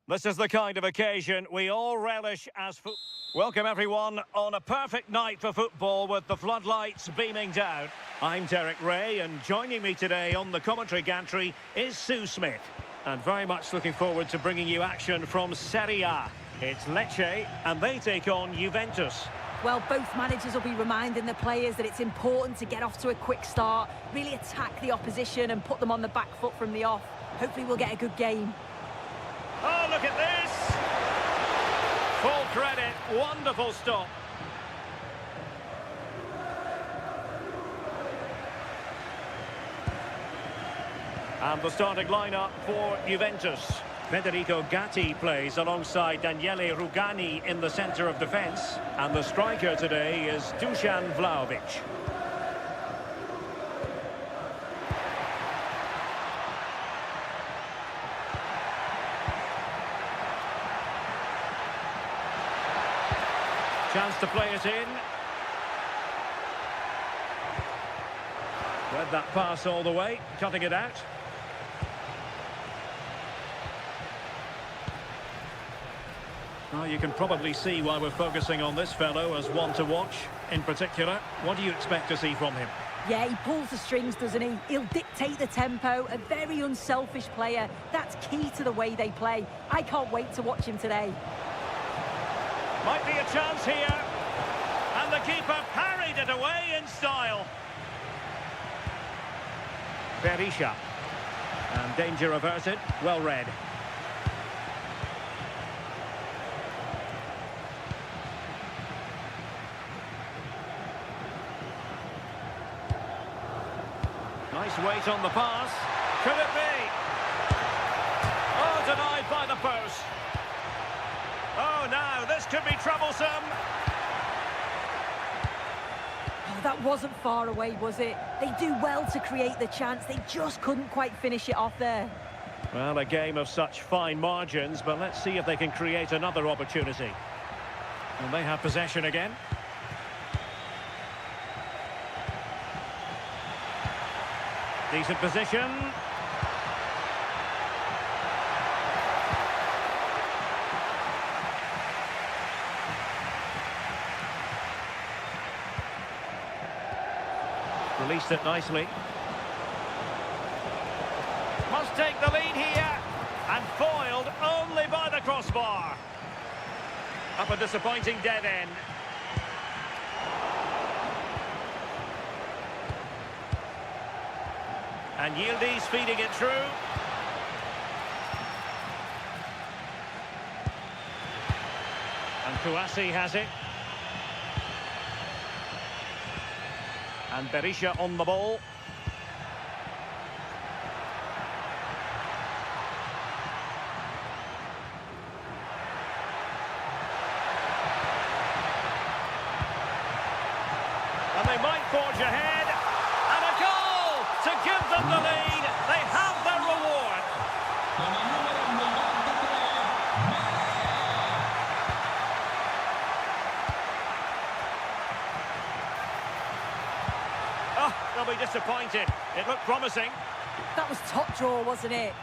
This is the kind of occasion we all relish as Welcome everyone on a perfect night for football with the floodlights beaming down. I'm Derek Ray, and joining me today on the commentary gantry is Sue Smith. And very much looking forward to bringing you action from Serie A. It's Lecce and they take on Juventus. Well, both managers will be reminding the players that it's important to get off to a quick start, really attack the opposition and put them on the back foot from the off. Hopefully we'll get a good game. Oh, look at this! Full credit, wonderful stop. And the starting lineup for Juventus. Federico Gatti plays alongside Daniele Rugani in the centre of defence. And the striker today is Dusan Vlahovic. Chance to play it in. Read that pass all the way, cutting it out. Well, you can probably see why we're focusing on this fellow as one to watch. In particular, what do you expect to see from him? Yeah, he pulls the strings, doesn't he? He'll dictate the tempo, a very unselfish player. That's key to the way they play. I can't wait to watch him today. Might be a chance here. And the keeper parried it away in style. Berisha. And danger averted. Well read. Nice weight on the pass. Could it be? Oh, denied by the post. Oh, now this could be troublesome. Oh, that wasn't far away, was it? They do well to create the chance. They just couldn't quite finish it off there. Well, a game of such fine margins, but let's see if they can create another opportunity. And they have possession again. Decent position. Released it nicely. Must take the lead here. And foiled only by the crossbar. Up a disappointing dead end. And Yildiz feeding it through. And Kouassi has it. And Berisha on the ball. And they might forge ahead. And a goal to give them the lead. They have their reward. Oh, they'll be disappointed. It looked promising. That was top draw, wasn't it?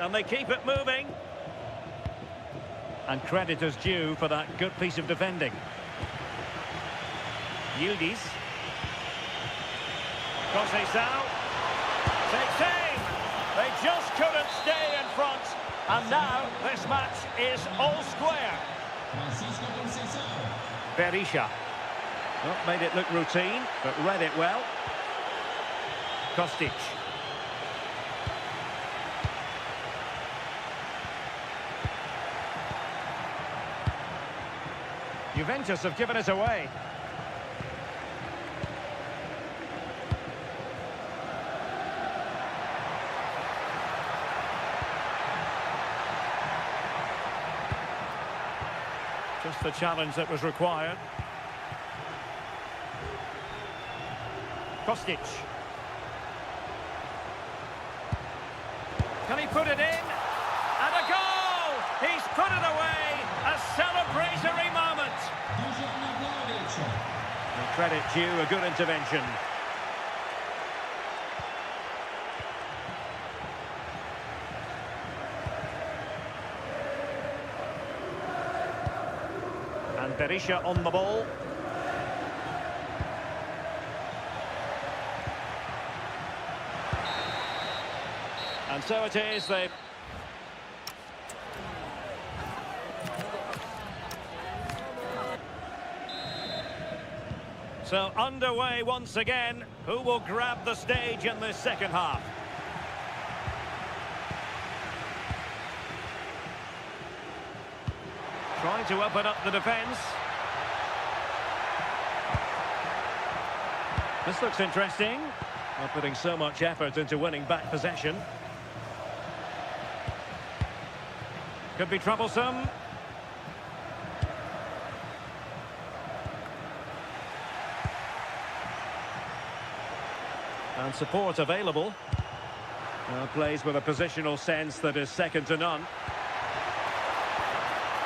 And they keep it moving. And credit is due for that good piece of defending. Yildiz. Conceição. Takes aim. They just couldn't stay in front. And now this match is all square. Berisha. Well, made it look routine, but read it well. Kostic. Juventus have given it away. Just the challenge that was required. Kostic. Can he put it in? And a goal! He's put it away! A celebratory moment! Credit due, a good intervention. And Berisha on the ball. And so it is, they... So underway once again. Who will grab the stage in this second half? Trying to open up the defence. This looks interesting. Not putting so much effort into winning back possession. Could be troublesome. And support available. Plays with a positional sense that is second to none.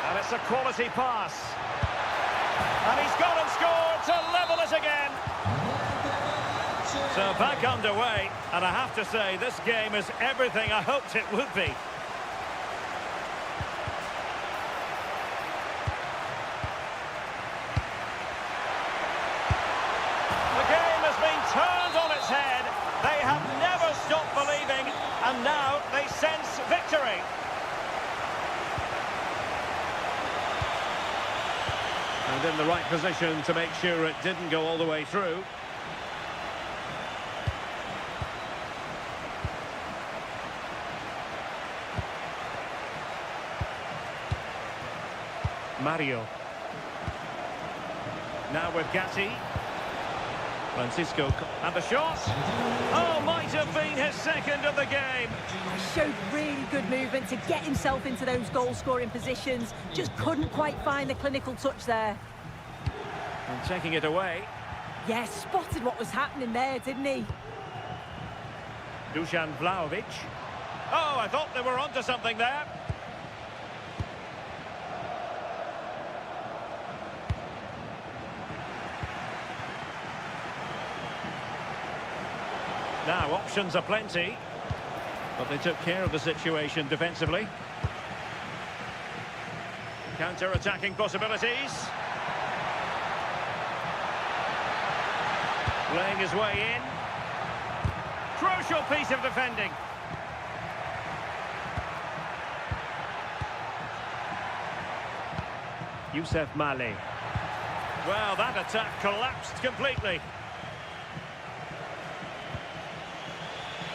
And it's a quality pass. And he's gone and scored to level it again. So back underway, and I have to say, this game is everything I hoped it would be. The game has been turned on its head. They have never stopped believing, and now they sense victory. And in the right position to make sure it didn't go all the way through. Mario. Now with Zzakki. Francisco. And the shot. Oh, might have been his second of the game. He showed really good movement to get himself into those goal-scoring positions. Just couldn't quite find the clinical touch there. And taking it away. Yeah, spotted what was happening there, didn't he? Dusan Vlahovic. Oh, I thought they were onto something there. Now, options are plenty, but they took care of the situation defensively. Counter-attacking possibilities. Playing his way in. Crucial piece of defending. Youssef Mali. Well, that attack collapsed completely.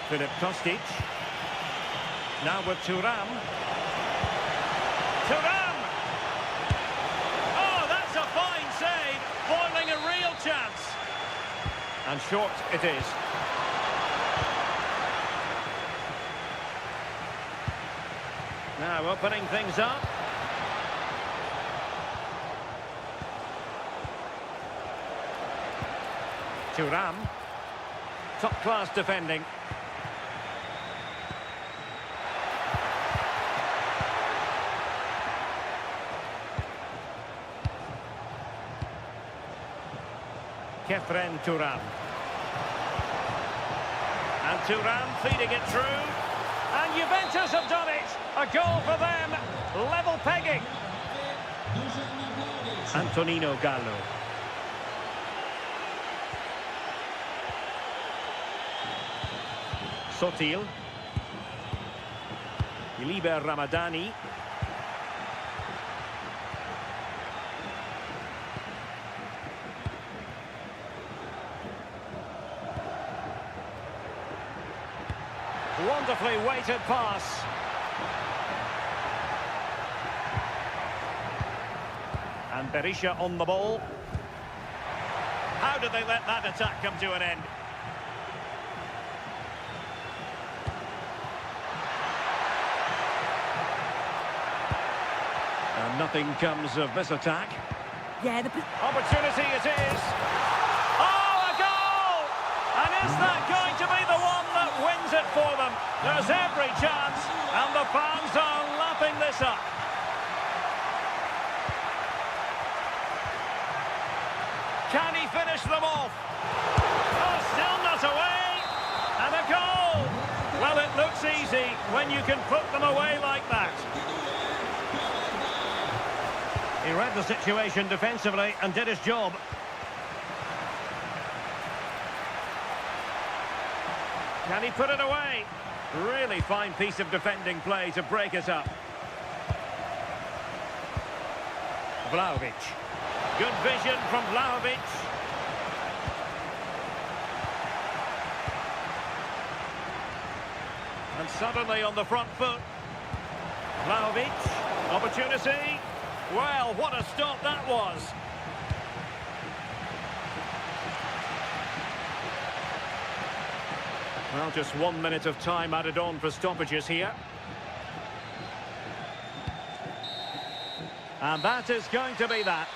Filip Kostic. Now with Thuram. Thuram! Oh, that's a fine save, foiling a real chance. And short it is. Now opening things up. Thuram. Top-class defending. Kefren Thuram. And Thuram feeding it through. And Juventus have done it. A goal for them. Level pegging. Antonino Gallo. Sotil. Iliber Ramadani. Wonderfully weighted pass. And Berisha on the ball. How did they let that attack come to an end? And nothing comes of this attack. Yeah, opportunity it is. Oh, a goal! And is that going to be the one that wins it for them? There's every chance, and the fans are lapping this up. Can he finish? finish them off. Oh, still not away. And a goal. Well, it looks easy when you can put them away like that. He read the situation defensively and did his job. Can he put it away? Really fine piece of defending play to break it up. Vlahovic. Good vision from Vlahovic. And suddenly on the front foot. Vlahovic. Opportunity. Well, what a stop that was. Well, just 1 minute of time added on for stoppages here. And that is going to be that.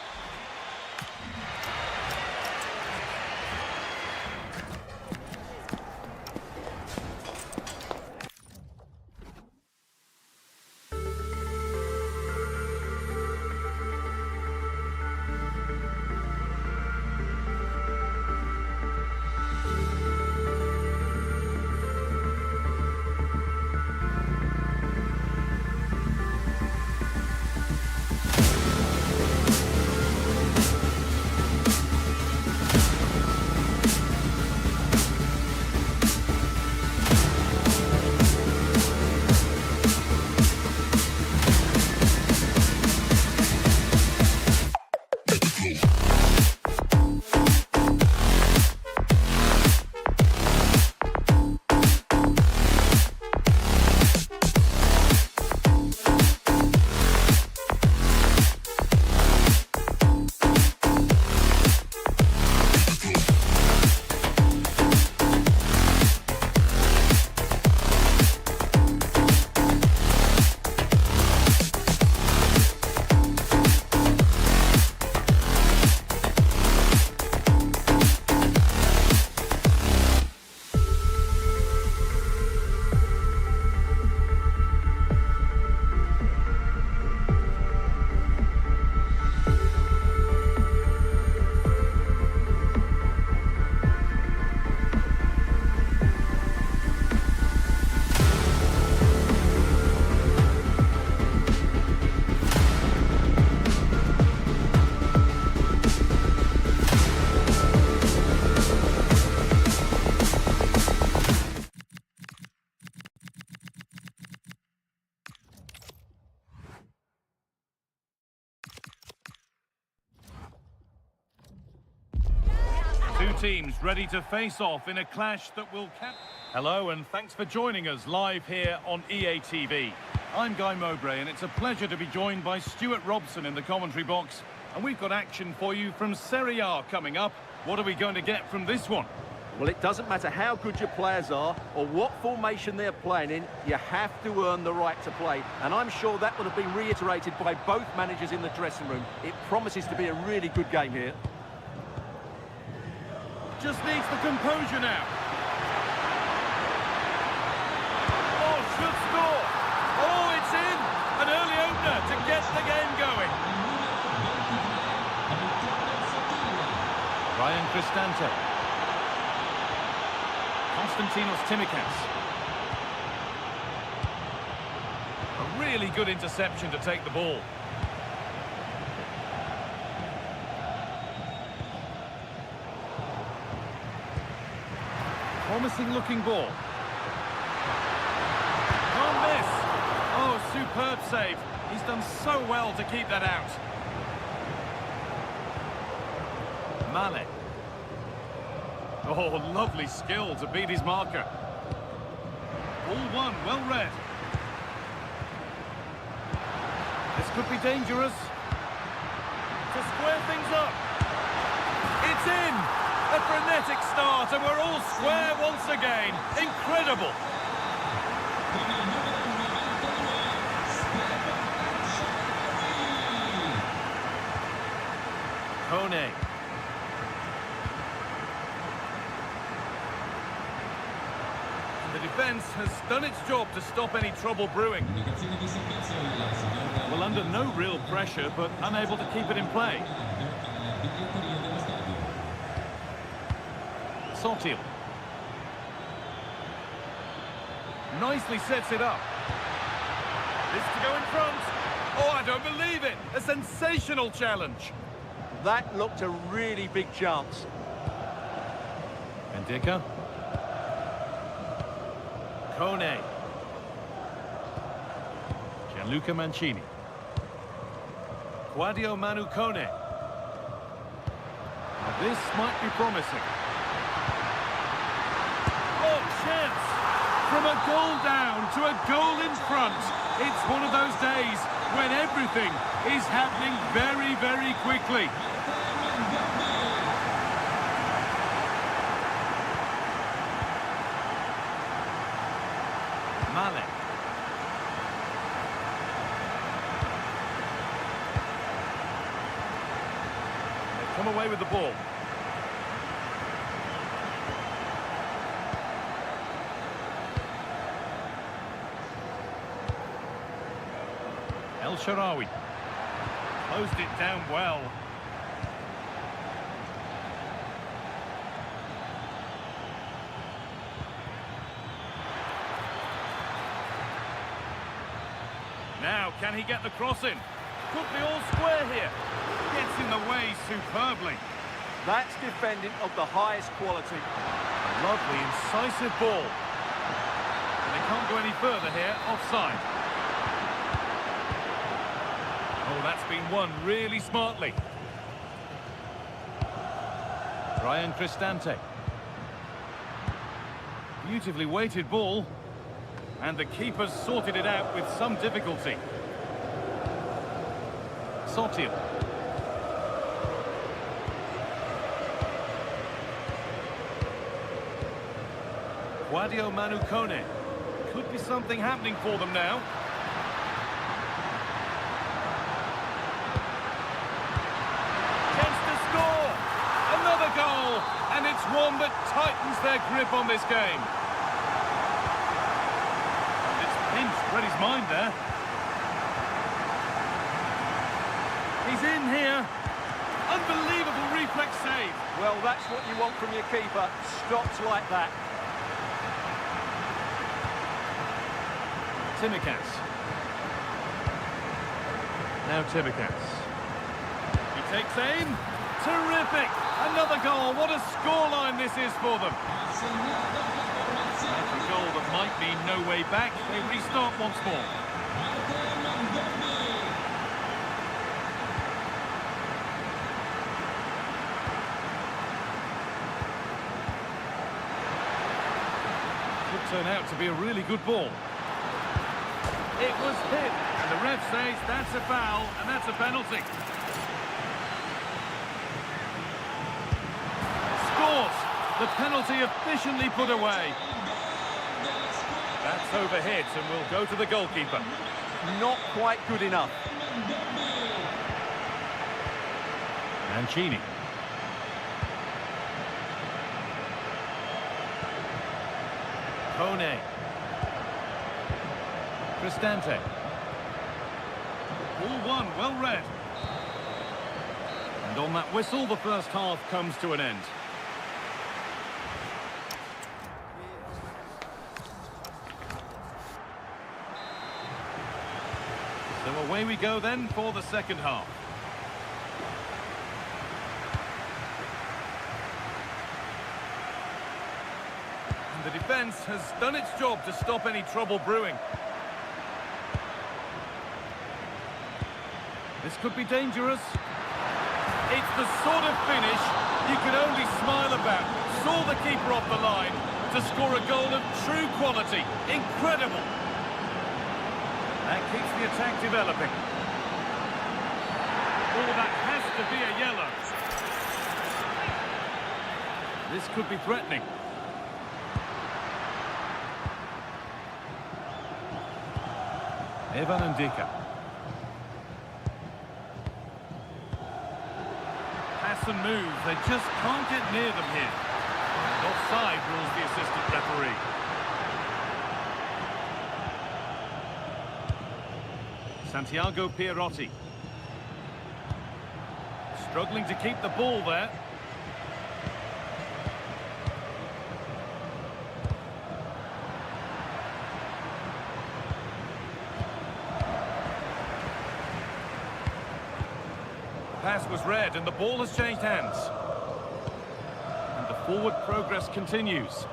Two teams ready to face off in a clash that will Hello and thanks for joining us live here on EA TV. I'm Guy Mowbray and it's a pleasure to be joined by Stuart Robson in the commentary box. And we've got action for you from Serie A coming up. What are we going to get from this one? Well, it doesn't matter how good your players are or what formation they're playing in, you have to earn the right to play. And I'm sure that would have been reiterated by both managers in the dressing room. It promises to be a really good game here. Just needs the composure now. Oh, should score. Oh, it's in. An early opener to get the game going. Ryan Cristante. Konstantinos Timikas. A really good interception to take the ball. Promising looking ball. Can't miss. Oh, superb save. He's done so well to keep that out. Mane. Oh, lovely skill to beat his marker. All one, well read. This could be dangerous. To square things up. It's in! A frenetic start, and we're all square once again. Incredible! Kone. And the defence has done its job to stop any trouble brewing. Well, under no real pressure, but unable to keep it in play. Sotil. Nicely sets it up. This to go in front. Oh, I don't believe it. A sensational challenge. That looked a really big chance. Mendica. Kone. Gianluca Mancini. Quadio Manu Kone. Now this might be promising. Oh, chance! From a goal down to a goal in front. It's one of those days when everything is happening very, very quickly. Malek. They come away with the ball. El Shaarawy closed it down well. Now, can he get the cross in? Could be all square here. Gets in the way superbly. That's defending of the highest quality. Lovely, incisive ball. And they can't go any further here, offside. Oh, that's been won really smartly. Ryan Cristante. Beautifully weighted ball. And the keeper's sorted it out with some difficulty. Sotil. Quadio Manu Kone. Could be something happening for them now. Chance to score! Another goal! And it's one that tightens their grip on this game. Read his mind there. He's in here. Unbelievable reflex save. Well, that's what you want from your keeper. Stops like that. Tsimikas. Now Tsimikas. He takes aim. Terrific. Another goal. What a scoreline this is for them. That's a goal that might mean no way back. They restart once more. Could turn out to be a really good ball. It was hit, and the ref says that's a foul, and that's a penalty. Scores! The penalty efficiently put away. That's overhit and will go to the goalkeeper. Not quite good enough. Mancini. Kone. Cristante. All one, well read. And on that whistle, the first half comes to an end. So away we go then for the second half. And the defence has done its job to stop any trouble brewing. This could be dangerous. It's the sort of finish you could only smile about. Saw the keeper off the line to score a goal of true quality. Incredible. That keeps the attack developing. Oh, that has to be a yellow. This could be threatening. Evan Ndika. Pass and move, they just can't get near them here. And offside rules the assistant referee. Santiago Pierotti. Struggling to keep the ball there. pass was read and the ball has changed hands. And the forward progress continues.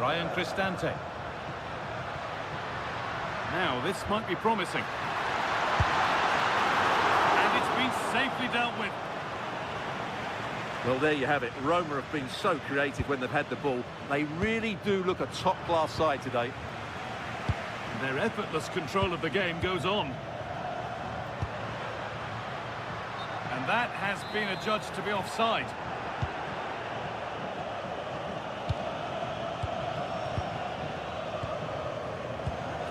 Ryan Cristante. Now, this might be promising. And it's been safely dealt with. Well, there you have it. Roma have been so creative when they've had the ball. They really do look a top-class side today. And their effortless control of the game goes on. And that has been adjudged to be offside.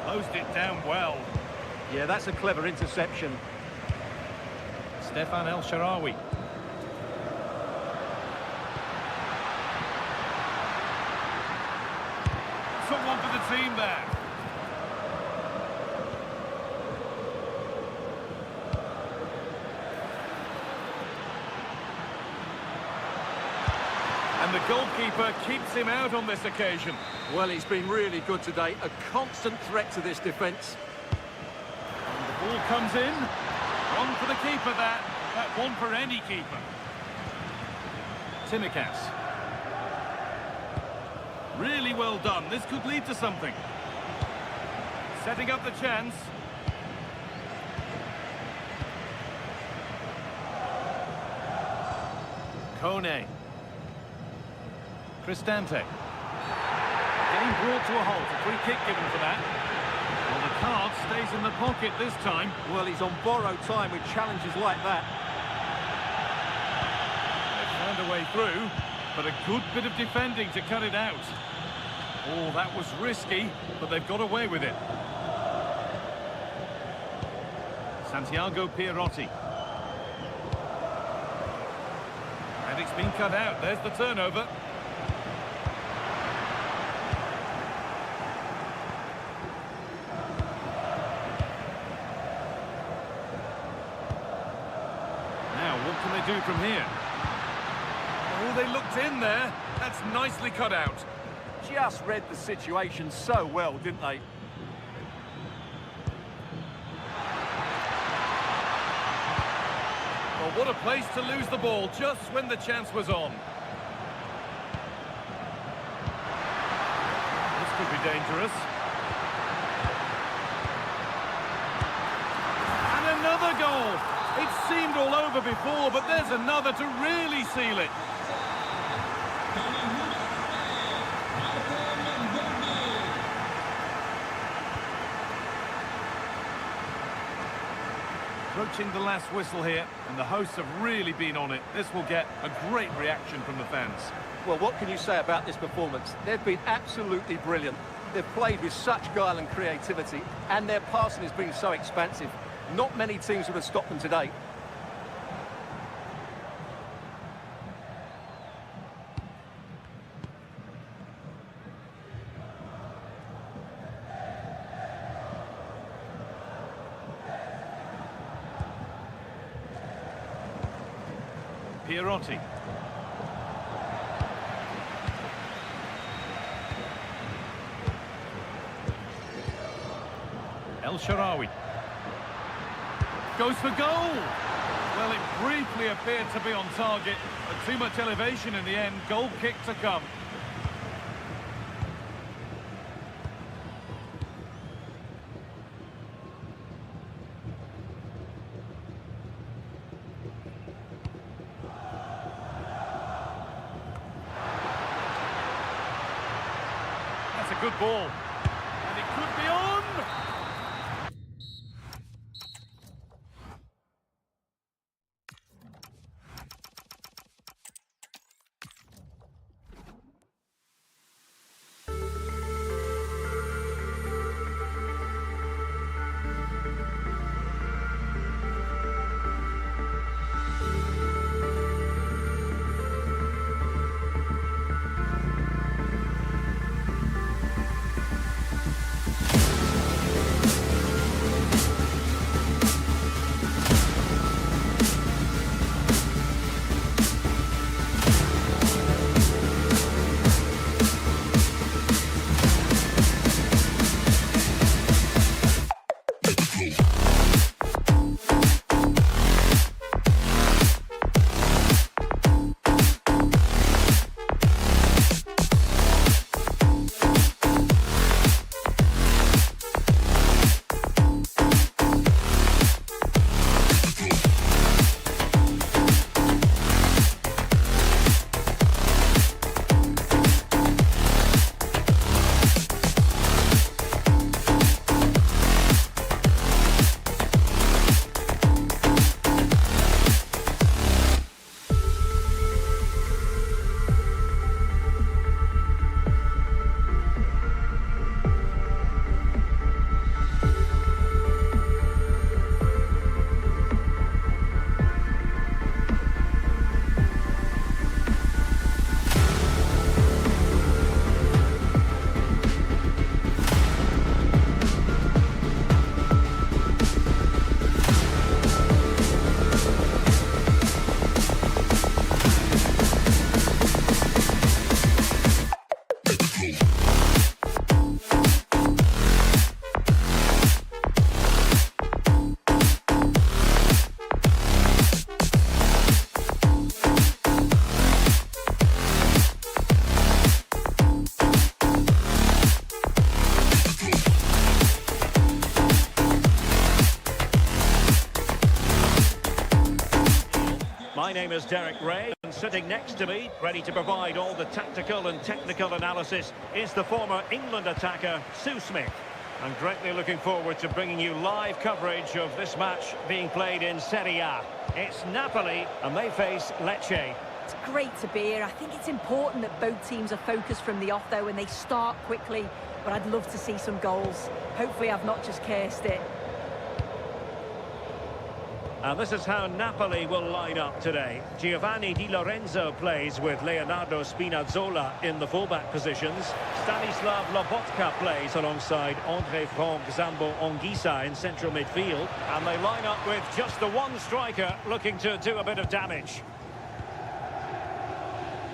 Closed it down well. Yeah, that's a clever interception. Stefan El Shaarawy. Someone for the team there. And the goalkeeper keeps him out on this occasion. Well, he's been really good today. A constant threat to this defence. And the ball comes in. One for the keeper, that one for any keeper. Tsimikas. Really well done. This could lead to something. Setting up the chance. Kone. Cristante. Game brought to a halt. A free kick given for that. Well, the card stays in the pocket this time. Well, he's on borrowed time with challenges like that. They've found a way through, but a good bit of defending to cut it out. Oh, that was risky, but they've got away with it. Santiago Pierotti. And it's been cut out. There's the turnover. Now, what can they do from here? Oh, they looked in there. That's nicely cut out. Just read the situation so well, didn't they? Well, what a place to lose the ball just when the chance was on. This could be dangerous. And another goal. It seemed all over before, but there's another to really seal it. Approaching the last whistle here, and the hosts have really been on it. This will get a great reaction from the fans. Well, what can you say about this performance? They've been absolutely brilliant. They've played with such guile and creativity, and their passing has been so expansive. Not many teams would have stopped them today. Pierotti. El Shaarawy. Goes for goal! Well, it briefly appeared to be on target, but too much elevation in the end. Goal kick to come. That's a good ball. And it could be on! My name is Derek Ray, and sitting next to me, ready to provide all the tactical and technical analysis, is the former England attacker, Sue Smith. I'm greatly looking forward to bringing you live coverage of this match being played in Serie A. It's Napoli, and they face Lecce. It's great to be here. I think it's important that both teams are focused from the off, though, and they start quickly. But I'd love to see some goals. Hopefully I've not just cursed it. And this is how Napoli will line up today. Giovanni Di Lorenzo plays with Leonardo Spinazzola in the fullback positions. Stanislav Lobotka plays alongside Andre Frank Zambo Anguissa in central midfield. And they line up with just the one striker looking to do a bit of damage.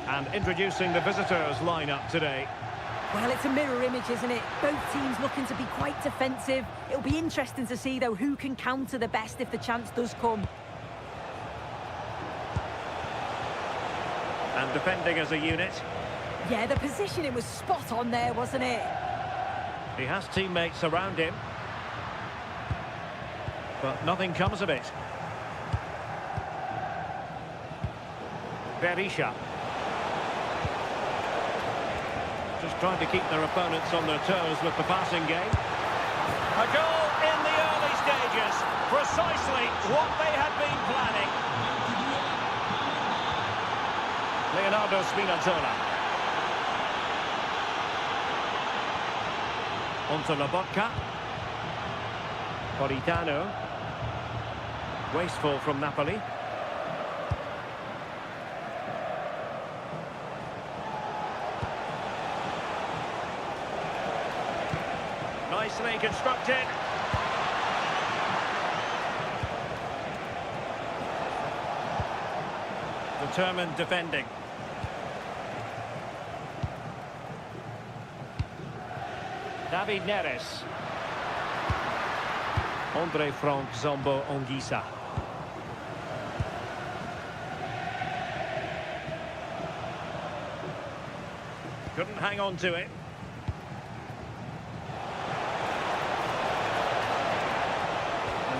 And introducing the visitors lineup today. Well, it's a mirror image, isn't it? Both teams looking to be quite defensive. It'll be interesting to see, though, who can counter the best if the chance does come. And defending as a unit. Yeah, the positioning was spot on there, wasn't it? He has teammates around him. But nothing comes of it. Berisha. Just trying to keep their opponents on their toes with the passing game. A goal in the early stages. Precisely what they had been planning. Leonardo Spinazzola. Onto Lobotka. Politano. Wasteful from Napoli. Nicely constructed. Determined defending. David Neres. Andre Frank Zambo Anguissa. Couldn't hang on to it.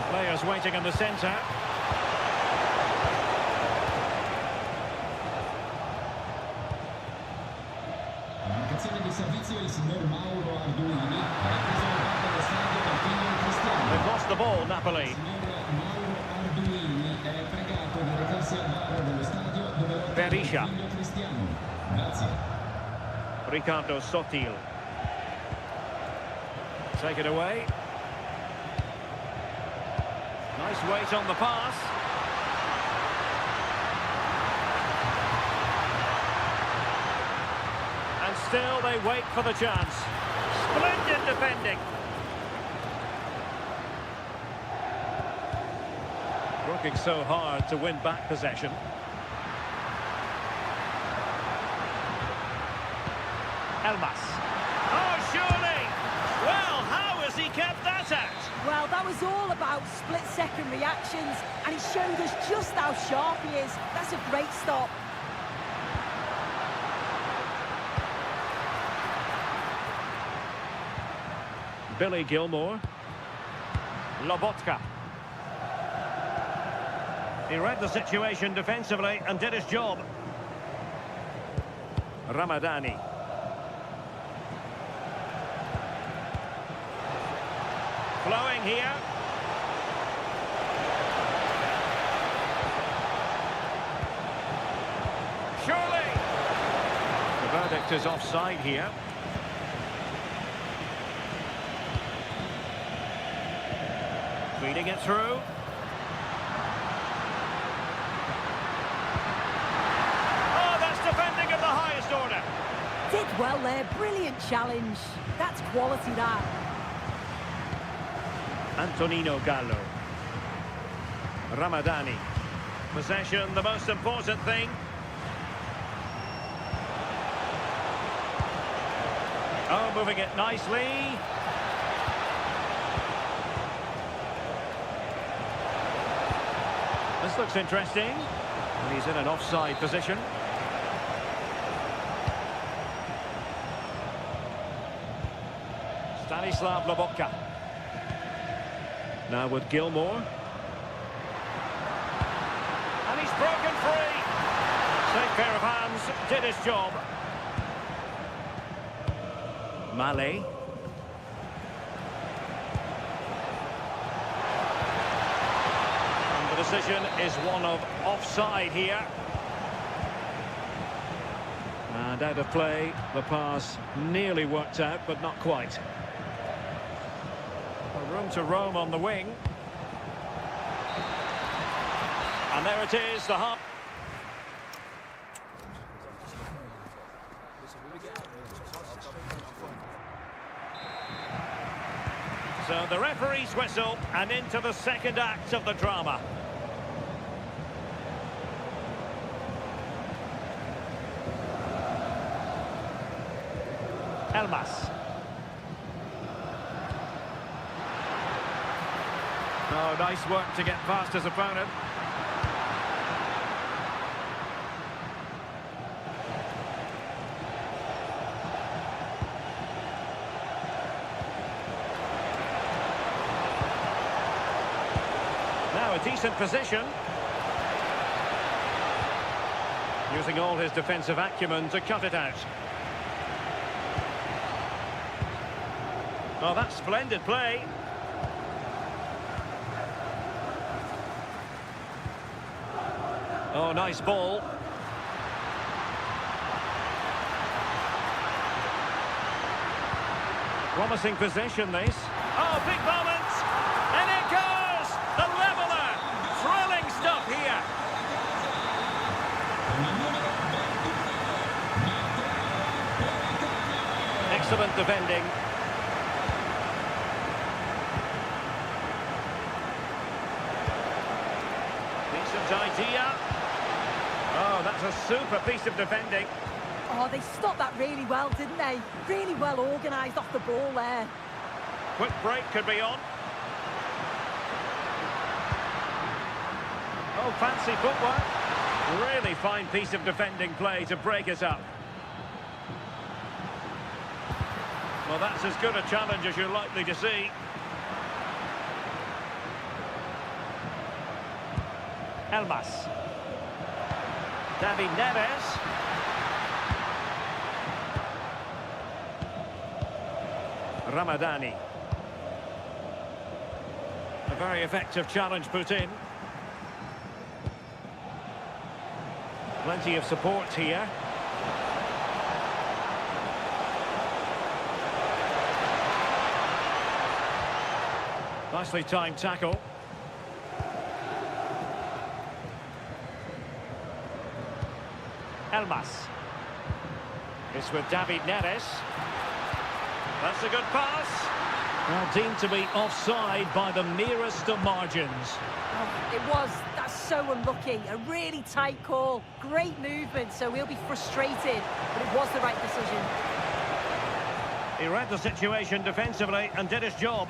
Players waiting in the centre. They've lost the ball, Napoli. Berisha. Ricardo Sottil. Take it away. Nice weight on the pass. And still they wait for the chance. Splendid defending. Working so hard to win back possession. Elmas. Oh, surely! Well, how has he kept that out? Well, that was all about split-second reactions, and he showed us just how sharp he is. That's a great stop. Billy Gilmore. Lobotka. He read the situation defensively and did his job. Ramadani. Flowing here. Surely. The verdict is offside here. Feeding it through. Oh, that's defending of the highest order. Did well there. Brilliant challenge. That's quality, that. Antonino Gallo. Ramadani. Possession, the most important thing. Oh, moving it nicely. This looks interesting. And he's in an offside position. Stanislav Lobotka. Now with Gilmore. And he's broken free. Safe pair of hands, did his job. Male. And the decision is one of offside here. And out of play, the pass nearly worked out, but not quite. Room to roam on the wing. And there it is, the half. So the referee's whistle, and into the second act of the drama. Elmas. Oh, nice work to get past his opponent. Now a decent position. Using all his defensive acumen to cut it out. Oh, that's splendid play. Oh, nice ball. Promising possession, this. Oh, big moment! And it goes! The leveller! Thrilling stuff here. Excellent defending. Decent idea. Oh, that's a super piece of defending. Oh, they stopped that really well, didn't they? Really well organised off the ball there. Quick break could be on. Oh, fancy footwork. Really fine piece of defending play to break us up. Well, that's as good a challenge as you're likely to see. Elmas. David Neves. Ramadani. A very effective challenge put in. Plenty of support here. Nicely timed tackle. Elmas. It's with David Neres. That's a good pass. Well, deemed to be offside by the merest of margins. Oh, it was. That's so unlucky. A really tight call. Great movement, so he'll be frustrated. But it was the right decision. He read the situation defensively and did his job.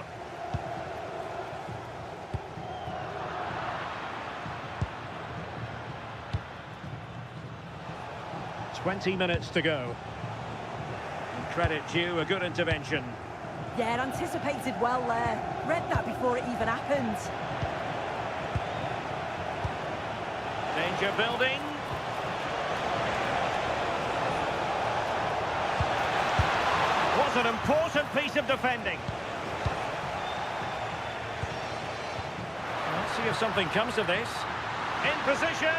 "20 minutes to go. And credit due, a good intervention. Yeah, anticipated well there. Read that before it even happened. Danger building. Was an important piece of defending. Let's see if something comes of this. In position.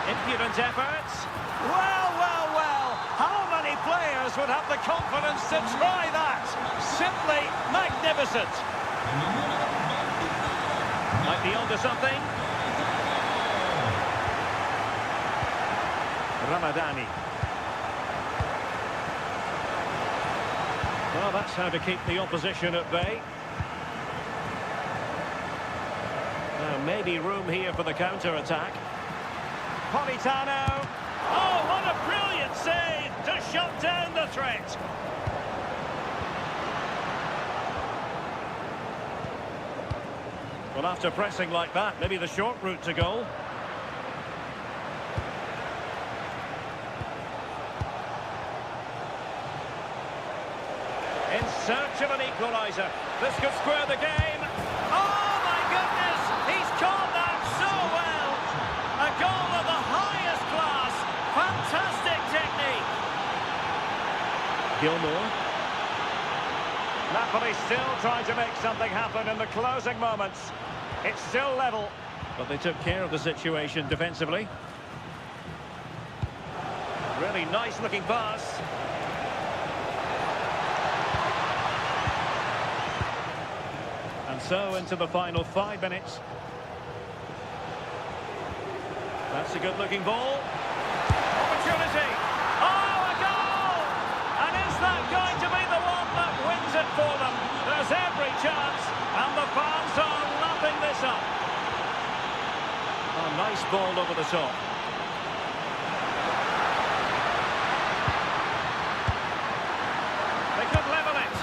Impudent efforts. Well, well, well. How many players would have the confidence to try that? Simply magnificent. Might be onto something. Ramadani. Well, that's how to keep the opposition at bay. Now, maybe room here for the counter-attack. Politano. Oh, what a brilliant save to shut down the threat. Well, after pressing like that, maybe the short route to goal. In search of an equaliser. This could square the game. Oh, my goodness! He's caught that so well! A goal Gilmour. Napoli still trying to make something happen in the closing moments. It's still level, but they took care of the situation defensively. Really nice looking pass. And so into the final 5 minutes. That's a good looking ball. Opportunity. Oh, a goal! And is that going to be the one that wins it for them? There's every chance, and the fans are lapping this up. A nice ball over the top. They could level it.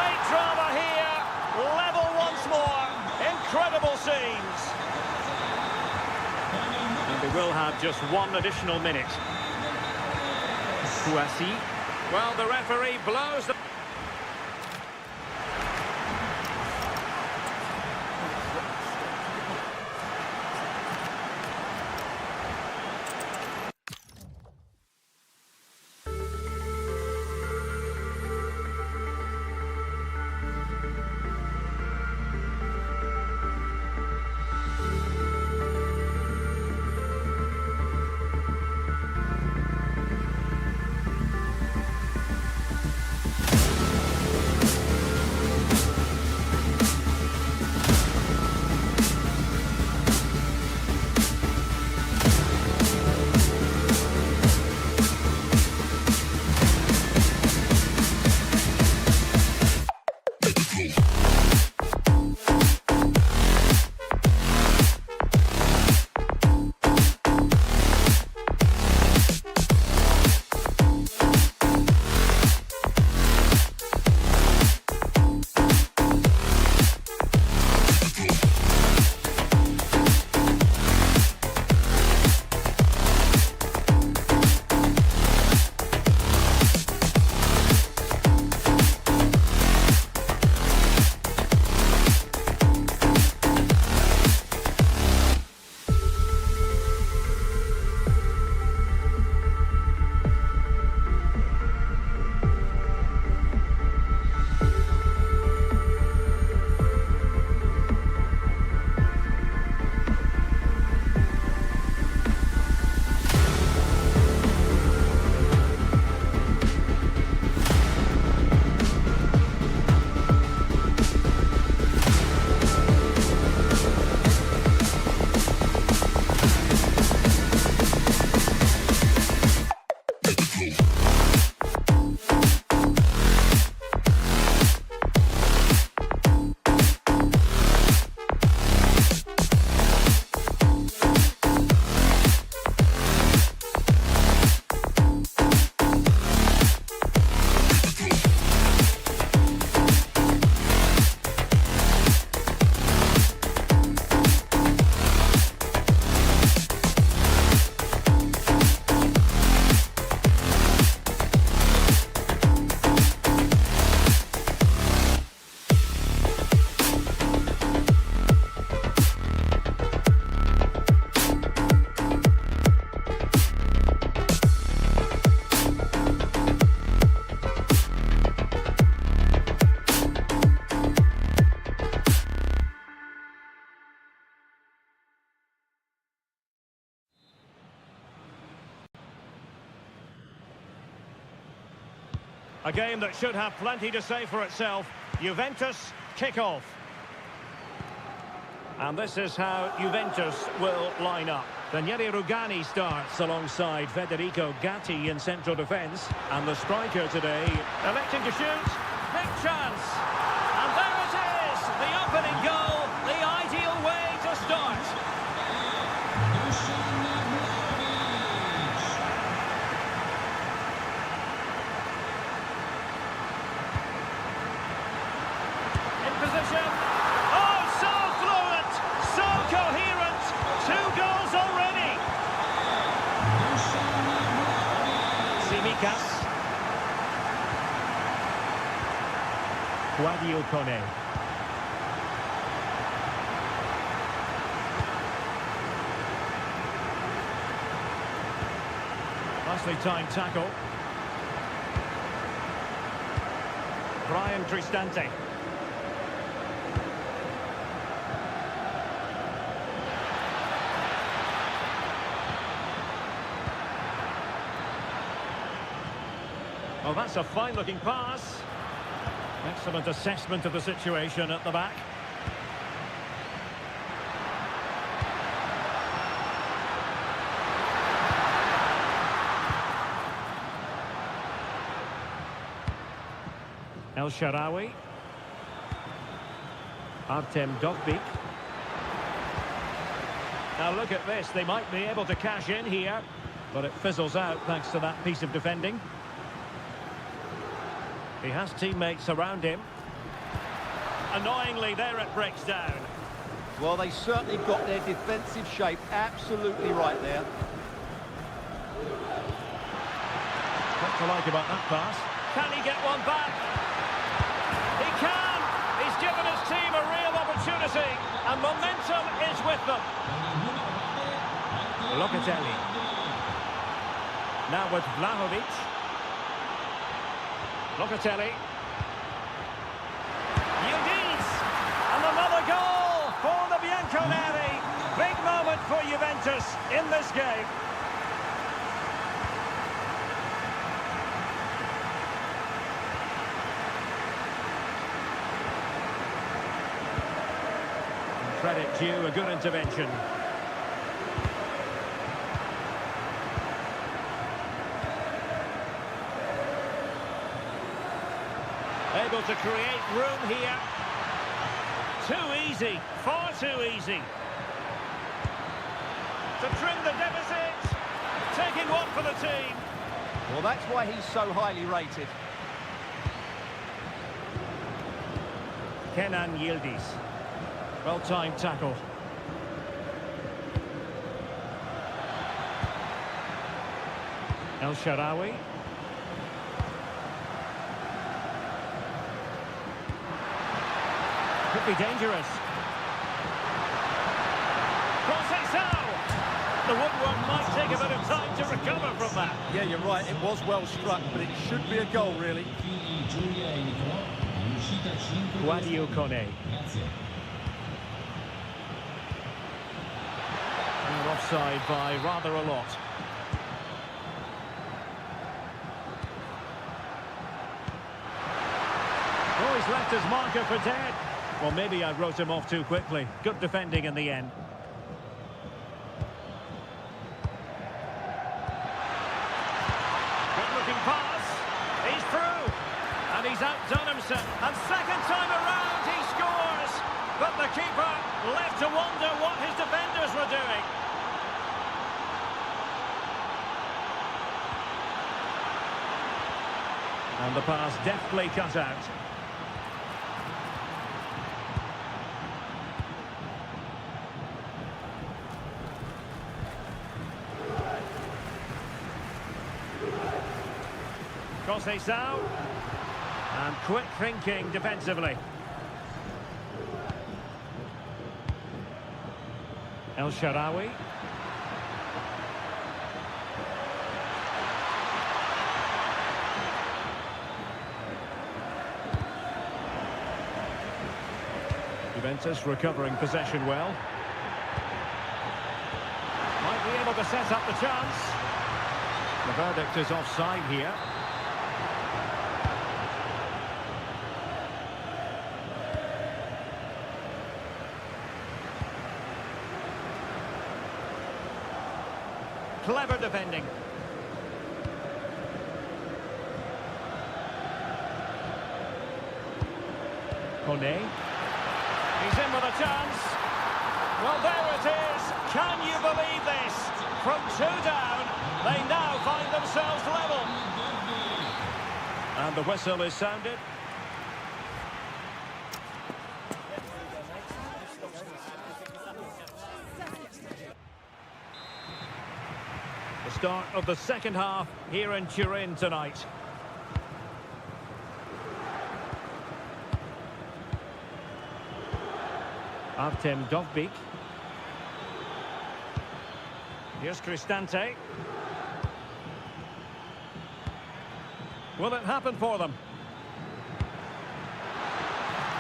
Late drama here. Level once more. Incredible scenes. And we will have just one additional minute. Kouassi. Well, the referee blows the... A game that should have plenty to say for itself. Juventus kick-off. And this is how Juventus will line up. Daniele Rugani starts alongside Federico Gatti in central defence. And the striker today electing to shoot. Big chance. And there it is. The opening goal. The ideal way to start. Position. Oh, so fluent, so coherent. 2 goals already. Tsimikas. Guadio Kone. Nicely timed tackle. Brian Cristante. Oh, that's a fine-looking pass. Excellent assessment of the situation at the back. El Shaarawy. Artem Dovbyk. Now look at this, they might be able to cash in here, but it fizzles out thanks to that piece of defending. He has teammates around him. Annoyingly, there it breaks down. Well, they certainly got their defensive shape absolutely right there. What to like about that pass? Can he get one back? He can! He's given his team a real opportunity, and momentum is with them. Locatelli. Now with Vlahovic. Locatelli. Yildiz! And another goal for the Bianconeri. Big moment for Juventus in this game. Credit due, a good intervention. Able to create room here. Too easy, far too easy. To trim the deficit. Taking one for the team. Well, that's why he's so highly rated. Kenan Yildiz. Well-timed tackle. El Shaarawy. Could be dangerous. The woodwork might take a bit of time to recover from that. Yeah, you're right. It was well struck, but it should be a goal, really. Guadio Kone. And offside by rather a lot. Oh, he's left his marker for dead. Well, maybe I wrote him off too quickly. Good defending in the end. Good-looking pass. He's through. And he's outdone himself. And second time around, he scores. But the keeper left to wonder what his defenders were doing. And the pass deftly cut out. Conceição. And quick thinking defensively. El Shaarawy. Juventus recovering possession well. Might be able to set up the chance. The verdict is offside here. Clever defending. Kone. He's in with a chance. Well, there it is. Can you believe this? From two down, they now find themselves level. And the whistle is sounded. The start of the second half here in Turin tonight. Artem Dovbyk. Here's Cristante. Will it happen for them?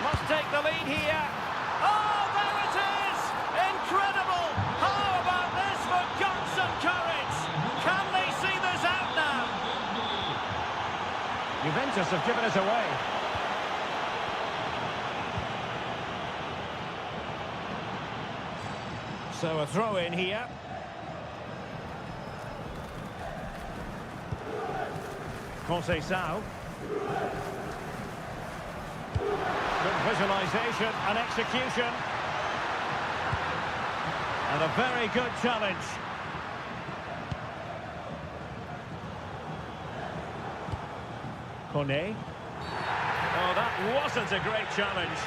Must take the lead here. Oh, there it is! Incredible! How about this for guts and courage? Can they see this out now? Juventus have given us away. So a throw in here. Conceição. Good visualisation and execution. And a very good challenge. Kone. Oh, that wasn't a great challenge.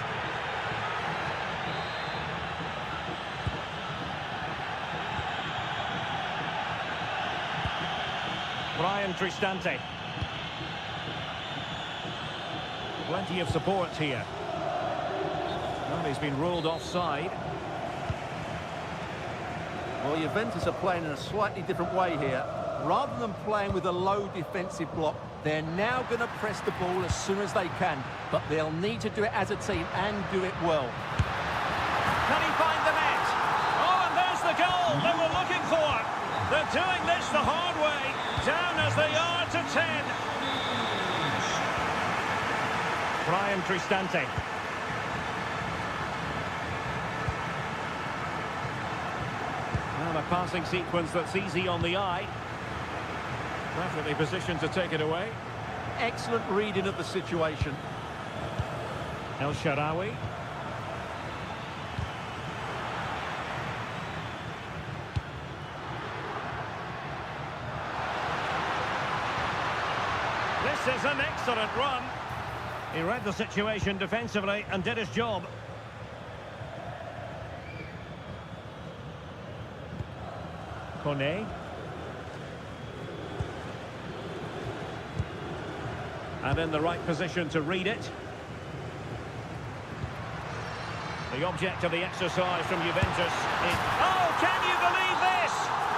Brian Cristante. Plenty of support here. Well, he's been ruled offside. Well, Juventus are playing in a slightly different way here. Rather than playing with a low defensive block, they're now going to press the ball as soon as they can. But they'll need to do it as a team and do it well. Can he find the net? Oh, and there's the goal they were looking for. They're doing this the hard way. Down as they are to 10. Brian Cristante. Well, a passing sequence that's easy on the eye. Perfectly positioned to take it away. Excellent reading of the situation. El Shaarawy. This is an excellent run. He read the situation defensively and did his job. Kone. And in the right position to read it. The object of the exercise from Juventus is... Oh, can you believe this?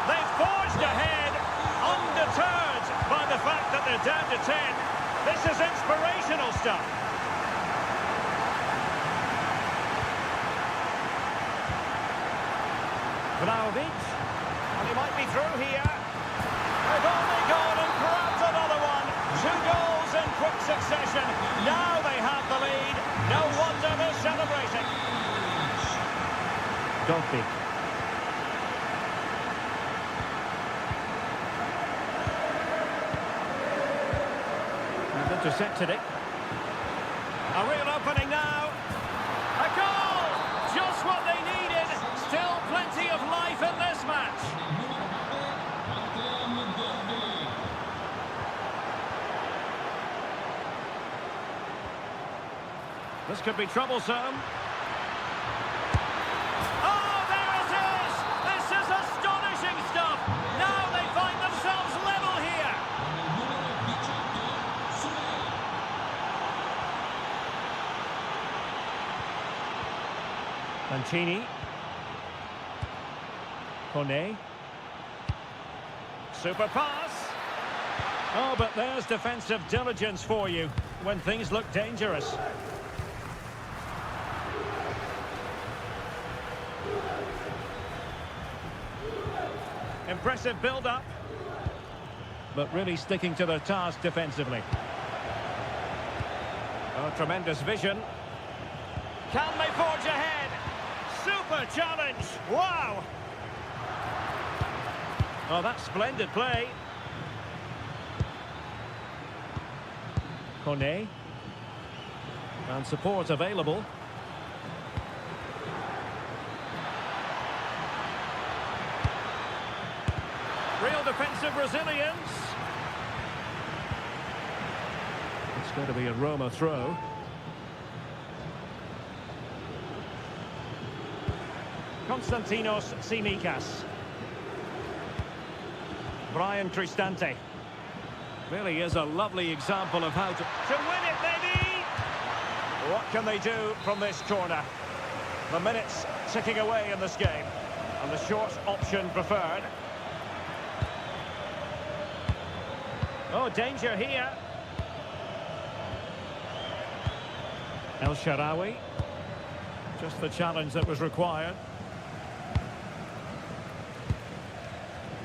They've forged ahead, undeterred by the fact that they're down to 10. This is inspirational stuff. Vlahovic. And he might be through here. They've only gone and grabbed another one. 2 goals in quick succession. Now they have the lead. No wonder they're celebrating. Zzakki. He's intercepted it. A real opening now. A goal! Just what they needed. Still plenty of life in this match. This could be troublesome. Oh, there it is! This is astonishing stuff! Now they find themselves level here! Mancini. Kone. Super pass. Oh, but there's defensive diligence for you when things look dangerous. Impressive build-up, but really sticking to their task defensively. Oh, tremendous vision. Can they forge ahead? Super challenge! Wow! Oh, that's splendid play. Kone. And support available. Real defensive resilience. It's going to be a Roma throw. Konstantinos Tsimikas. Brian Cristante. Really is a lovely example of how to win it, maybe! What can they do from this corner? The minutes ticking away in this game. And the short option preferred. Oh, danger here. El Shaarawy. Just the challenge that was required.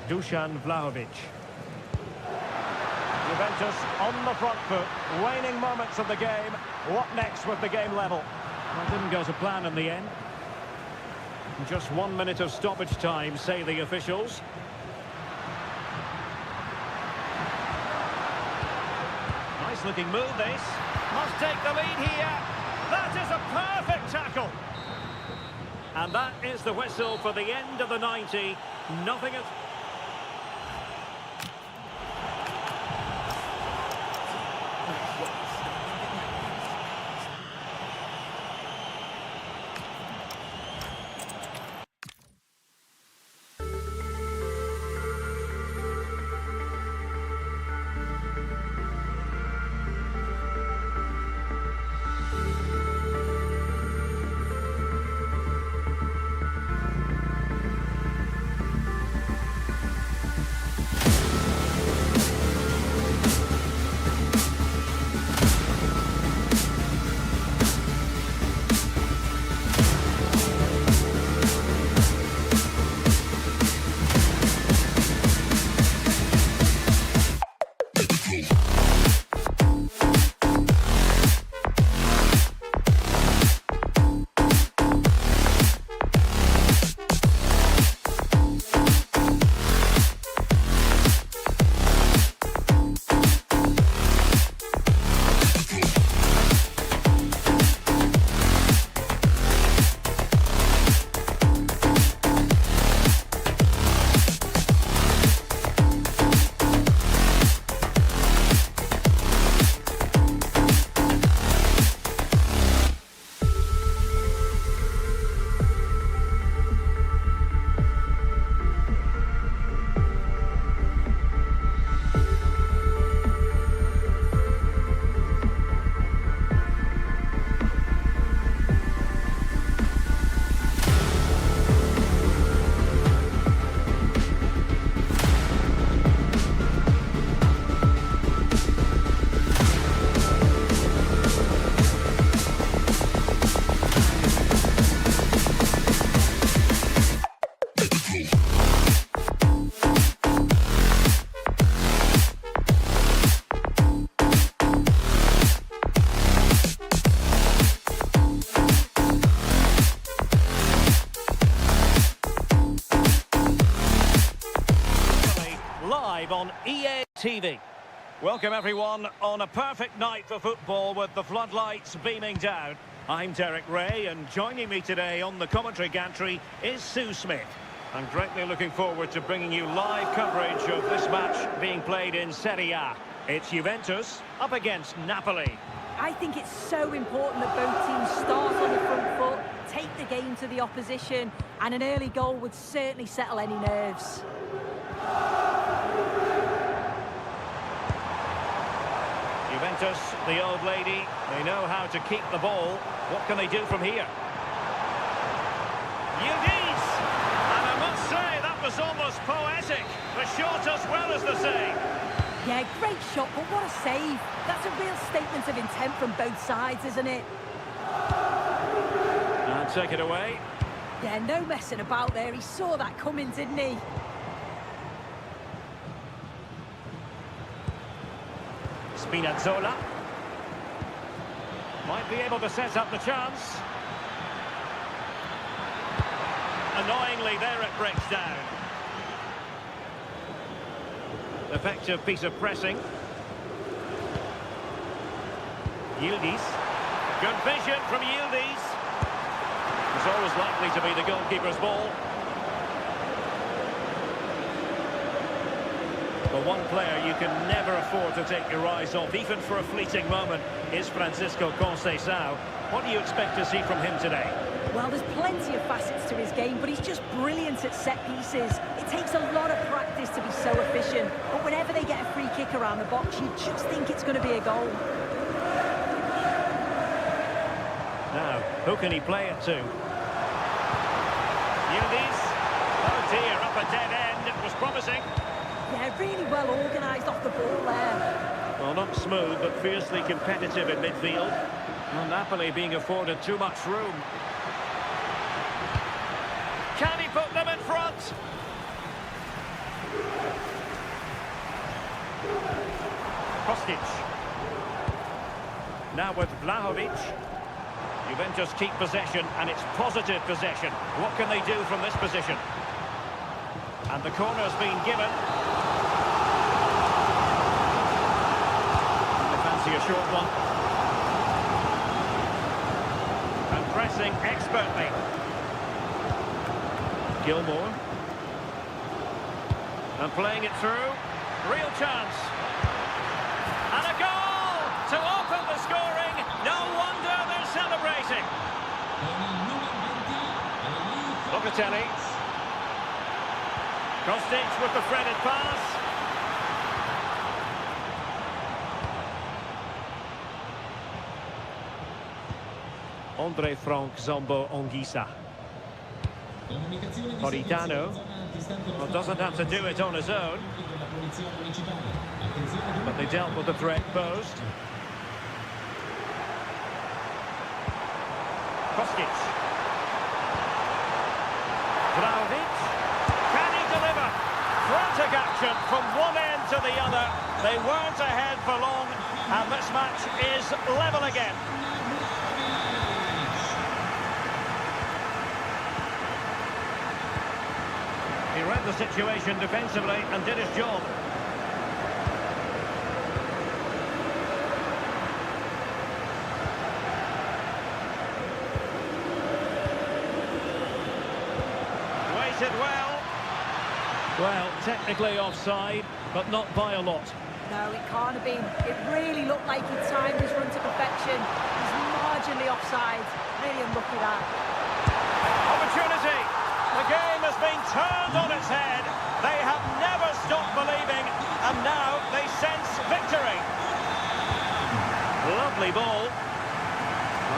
Dusan Vlahovic. Juventus on the front foot. Waning moments of the game. What next with the game level? Well, didn't go to plan in the end. Just 1 minute of stoppage time, say the officials. Nice looking move, this. Must take the lead here. That is a perfect tackle. And that is the whistle for the end of the 90. Nothing at... Live on EA TV. Welcome everyone on a perfect night for football with the floodlights beaming down. I'm Derek Ray, and joining me today on the commentary gantry is Sue Smith. I'm greatly looking forward to bringing you live coverage of this match being played in Serie A. It's Juventus up against Napoli. I think it's so important that both teams start on the front foot, take the game to the opposition, and an early goal would certainly settle any nerves. Juventus, the old lady, they know how to keep the ball. What can they do from here? Yildiz! And I must say, that was almost poetic. The shot as well as the save. Yeah, great shot, but what a save. That's a real statement of intent from both sides, isn't it? And take it away. Yeah, no messing about there. He saw that coming, didn't he? Spinazzola. Might be able to set up the chance. Annoyingly, there it breaks down. Effective piece of pressing. Yildiz. Good vision from Yildiz. It's always likely to be the goalkeeper's ball. But one player you can never afford to take your eyes off, even for a fleeting moment, is Francisco Conceição. What do you expect to see from him today? Well, there's plenty of facets to his game, but he's just brilliant at set pieces. It takes a lot of practice to be so efficient, but whenever they get a free kick around the box, you just think it's going to be a goal. Now, who can he play it to? Yildiz. Oh dear, up a dead end. It was promising. Yeah, really well organised off the ball there. Well, not smooth, but fiercely competitive in midfield. Well, Napoli being afforded too much room. Can he put them in front? Kostic. Now with Vlahovic. Juventus keep possession, and it's positive possession. What can they do from this position? And the corner's been given. They fancy a short one. And pressing expertly. Gilmour. And playing it through. Real chance. And a goal to open the scoring. No wonder they're celebrating. Locatelli. Kostic with the threaded pass. Andre Frank Zombo Ongisa. Politano. Well, doesn't have to do it on his own. But they dealt with the threat posed. Kostic. Vlahovic. Can he deliver? Frantic action from one end to the other. They weren't ahead for long, and this match is level again. He read the situation defensively and did his job. Waited well. Well, technically offside, but not by a lot. No, it can't have been. It really looked like he timed his run to perfection. He's marginally offside. Really unlucky that. Opportunity. The game has been turned on its head. They have never stopped believing, and now they sense victory. Lovely ball.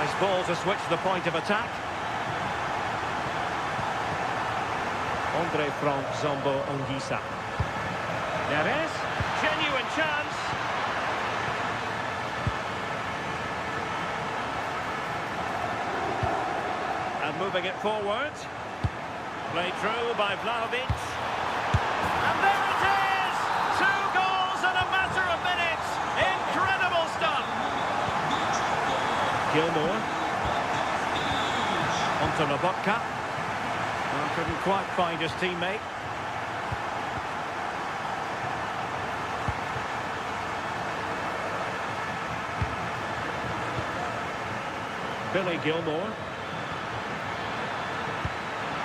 Nice ball to switch the point of attack. Andre Frank Zombo Ongisa. Neres. Genuine chance. And moving it forward. Played through by Vlahovic. And there it is! 2 goals in a matter of minutes. Incredible stuff. Gilmour. Onto Lobotka. Couldn't quite find his teammate. Billy Gilmour.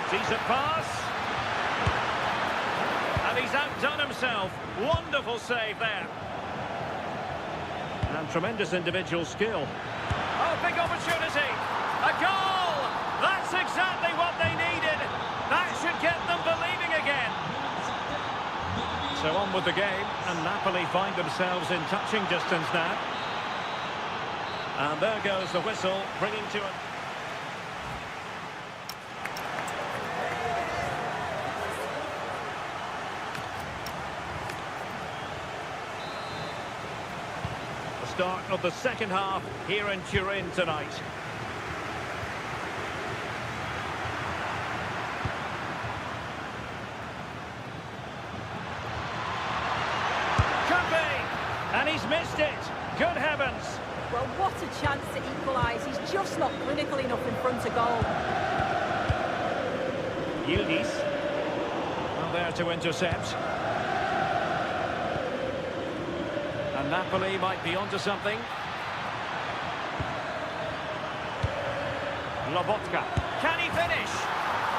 Decent pass. And he's outdone himself. Wonderful save there. And tremendous individual skill. Oh, big opportunity. A goal! That's exactly what they needed. That should get them believing again. So on with the game, and Napoli find themselves in touching distance now. And there goes the whistle, bringing to it. The start of the second half here in Turin tonight. And he's missed it. Good heavens. Well, what a chance to equalise. He's just not clinical enough in front of goal. Yildiz. Well, there to intercept. And Napoli might be onto something. Lobotka. Can he finish?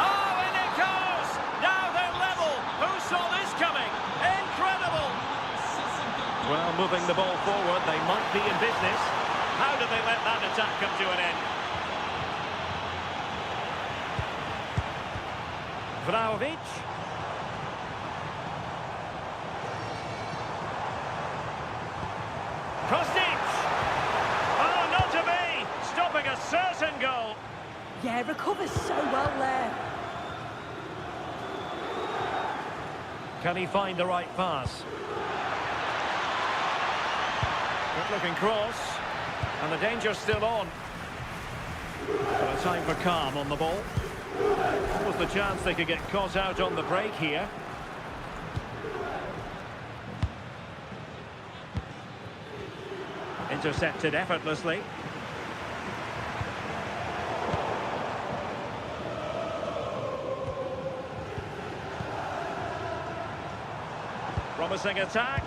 Oh, and it goes! Now they're level. Who saw this coming? Incredible! Well, moving the ball forward, they might be in business. How do they let that attack come to an end? Vlahovic. Kostic! Oh, not to be! Stopping a certain goal. Yeah, recovers so well there. Can he find the right pass? Good looking cross. And the danger's still on. But a time for calm on the ball. What was the chance they could get caught out on the break here? Intercepted effortlessly. Promising attack,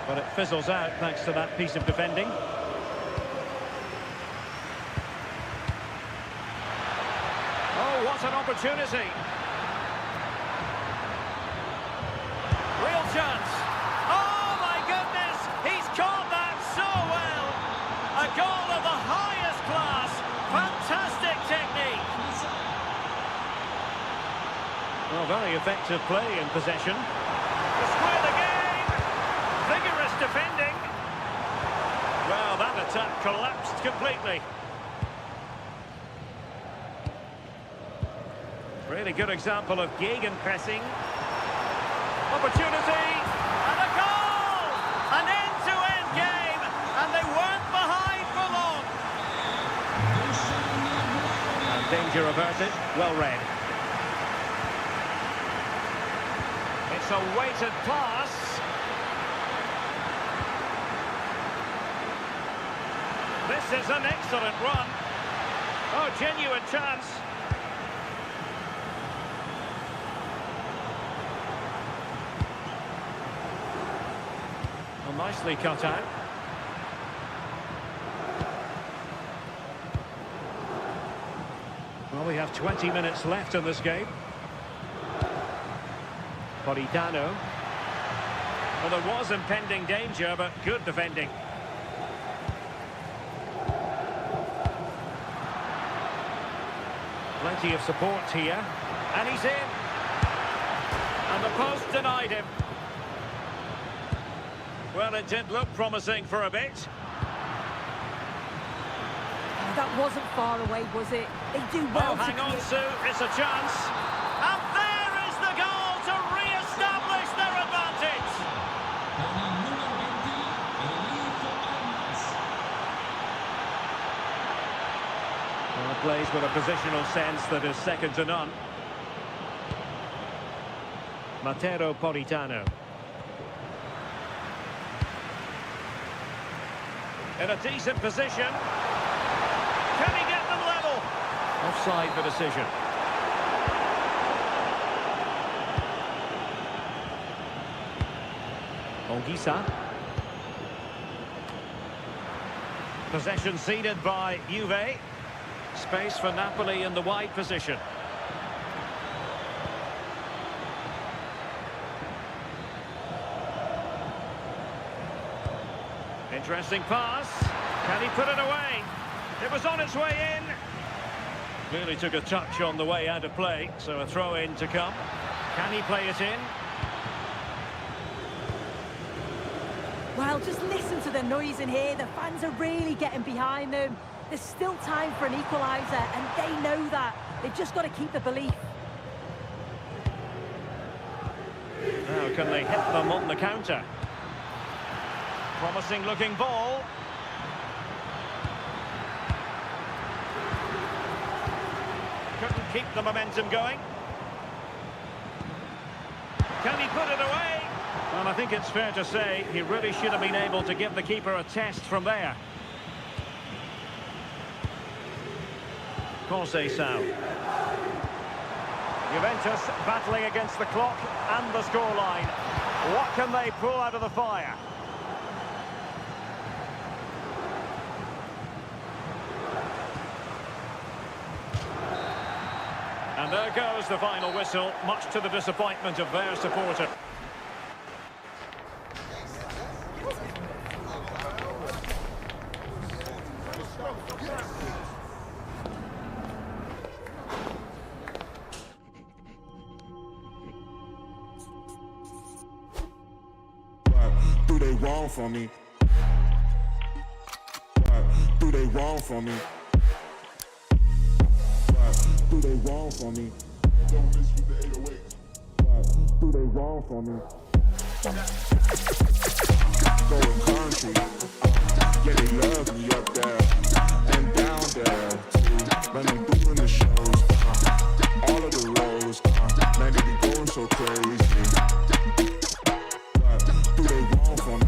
but it fizzles out thanks to that piece of defending. Oh, what an opportunity. Real chance. Oh, my goodness. He's caught that so well. A goal of the highest class. Fantastic technique. Well, very effective play in possession. To square the game. Vigorous defending. Well, that attack collapsed completely. Really good example of gegenpressing. Opportunity, and a goal! An end-to-end game, and they weren't behind for long. And danger averted, well read. It's a weighted pass. This is an excellent run. Oh, genuine chance. Nicely cut out. Well, we have 20 minutes left in this game. Politano. Well, there was impending danger, but good defending. Plenty of support here. And he's in. And the post denied him. Well, it did look promising for a bit. That wasn't far away, was it? They do well. Oh, hang on, Sue. It's a chance. And there is the goal to re-establish their advantage. Well, it plays with a positional sense that is second to none. Matteo Politano. In a decent position. Can he get them level? Offside the decision. Olgisa. Possession ceded by Juve. Space for Napoli in the wide position. Interesting pass. Can he put it away? It was on its way in. Clearly took a touch on the way out of play, so a throw-in to come. Can he play it in? Well, just listen to the noise in here. The fans are really getting behind them. There's still time for an equaliser, and they know that. They've just got to keep the belief. Now, can they hit them on the counter? Promising looking ball. Couldn't keep the momentum going. Can he put it away? Well, I think it's fair to say he really should have been able to give the keeper a test from there. Conceição. Juventus battling against the clock and the scoreline. What can they pull out of the fire? And there goes the final whistle, much to the disappointment of their supporter. Do they wrong for me? Do they wrong for me? Do they wrong for me? Don't miss with the 808. Do they wrong for me? going country. Yeah, they love me up there and down there too. Man, I'm doing the shows, all of the roads, man, they be going so crazy. What do they want from me?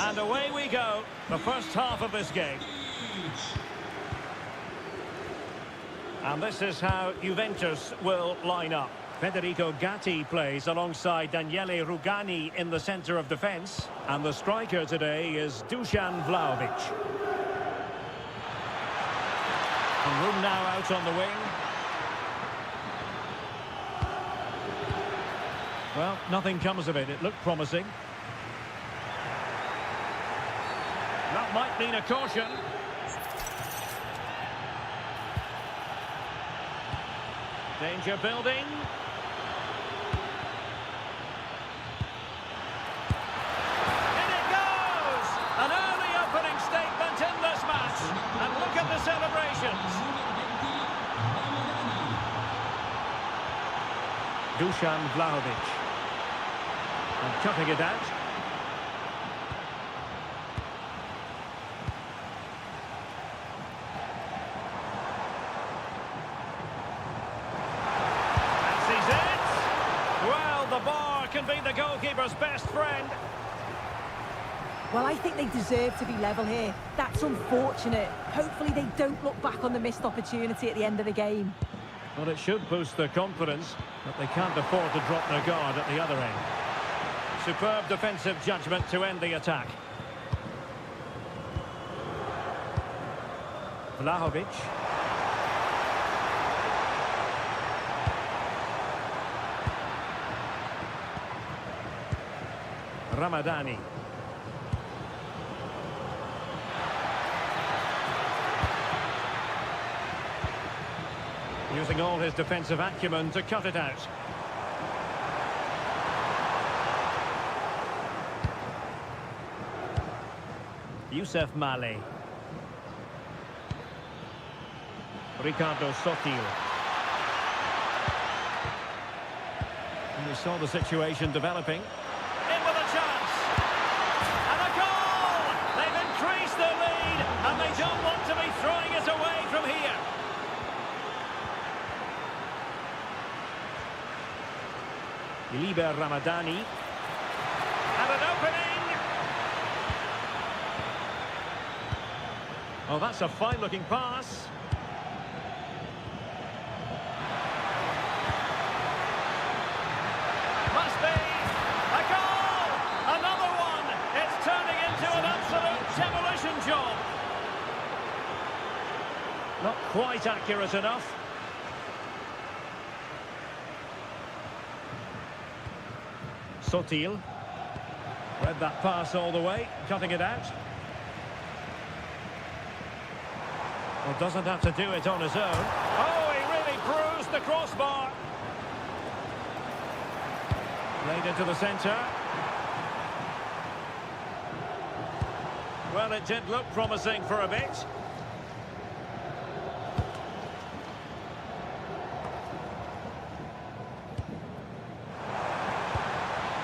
And away we go, the first half of this game. And this is how Juventus will line up. Federico Gatti plays alongside Daniele Rugani in the centre of defence. And the striker today is Dusan Vlahovic. And room now out on the wing. Well, nothing comes of it. It looked promising. That might mean a caution. Danger building. In it goes! An early opening statement in this match. And look at the celebrations. Dusan Vlahovic. And cutting it out. Can be the goalkeeper's best friend. Well, I think they deserve to be level here. That's unfortunate. Hopefully they don't look back on the missed opportunity at the end of the game. Well, it should boost their confidence, but they can't afford to drop their guard at the other end. Superb defensive judgment to end the attack. Vlahovic. Ramadani. Using all his defensive acumen to cut it out. Youssef Male. Ricardo Sotil. And we saw the situation developing. In with a chance. And a goal! They've increased their lead, and they don't want to be throwing it away from here. Liber Ramadani. And an opening. Oh, that's a fine-looking pass. Must be a goal! Another one! It's turning into an absolute demolition job. Not quite accurate enough. Sotil. Read that pass all the way, cutting it out. Well, doesn't have to do it on his own. Oh, he really bruised the crossbar. Played into the centre. Well, it did look promising for a bit.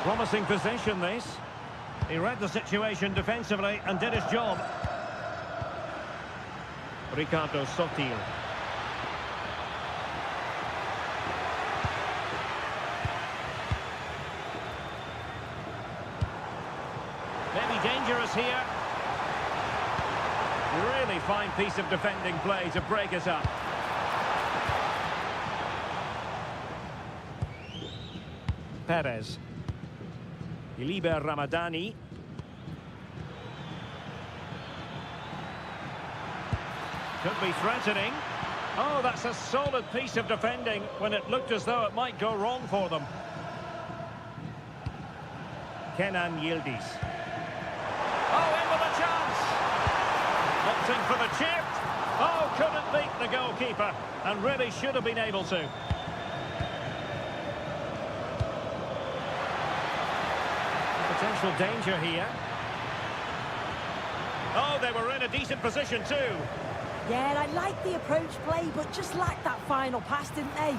Promising possession, this. He read the situation defensively and did his job. Ricardo Sotil. Maybe dangerous here. Really fine piece of defending play to break us up. Perez. Iliber Ramadani. Could be threatening. Oh, that's a solid piece of defending when it looked as though it might go wrong for them. Kenan Yildiz. Oh, in with a chance. Opting for the chip. Oh, couldn't beat the goalkeeper and really should have been able to. Potential danger here. Oh, they were in a decent position too. Yeah, I like the approach play, but just lacked that final pass, didn't they?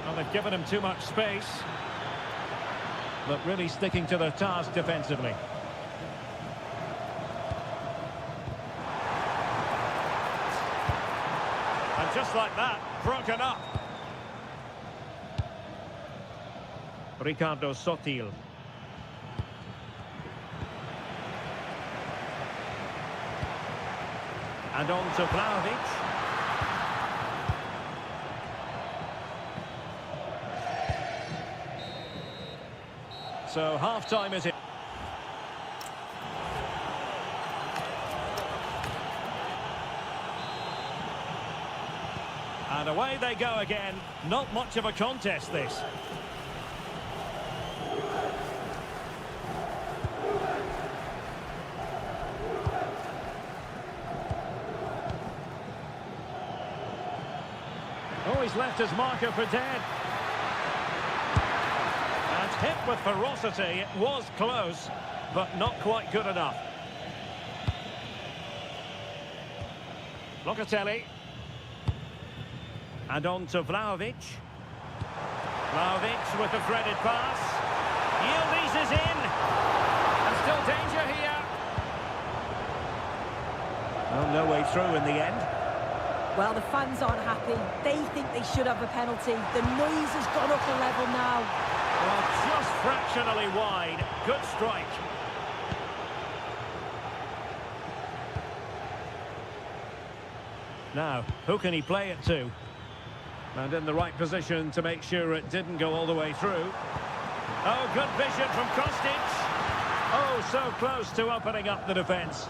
Well, they've given him too much space. But really sticking to their task defensively. And just like that, broken up. Ricardo Sotil. And on to Vlahovic. So half-time is it. And away they go again. Not much of a contest, this. Oh, he's left his marker for dead. And hit with ferocity. It was close, but not quite good enough. Locatelli. And on to Vlahovic. Vlahovic with the threaded pass. Yildiz is in. And still danger here. Well, no way through in the end. Well, the fans aren't happy. They think they should have a penalty. The noise has gone up a level now. Well, just fractionally wide. Good strike. Now, who can he play it to? And in the right position to make sure it didn't go all the way through. Oh, good vision from Kostic. Oh, so close to opening up the defence.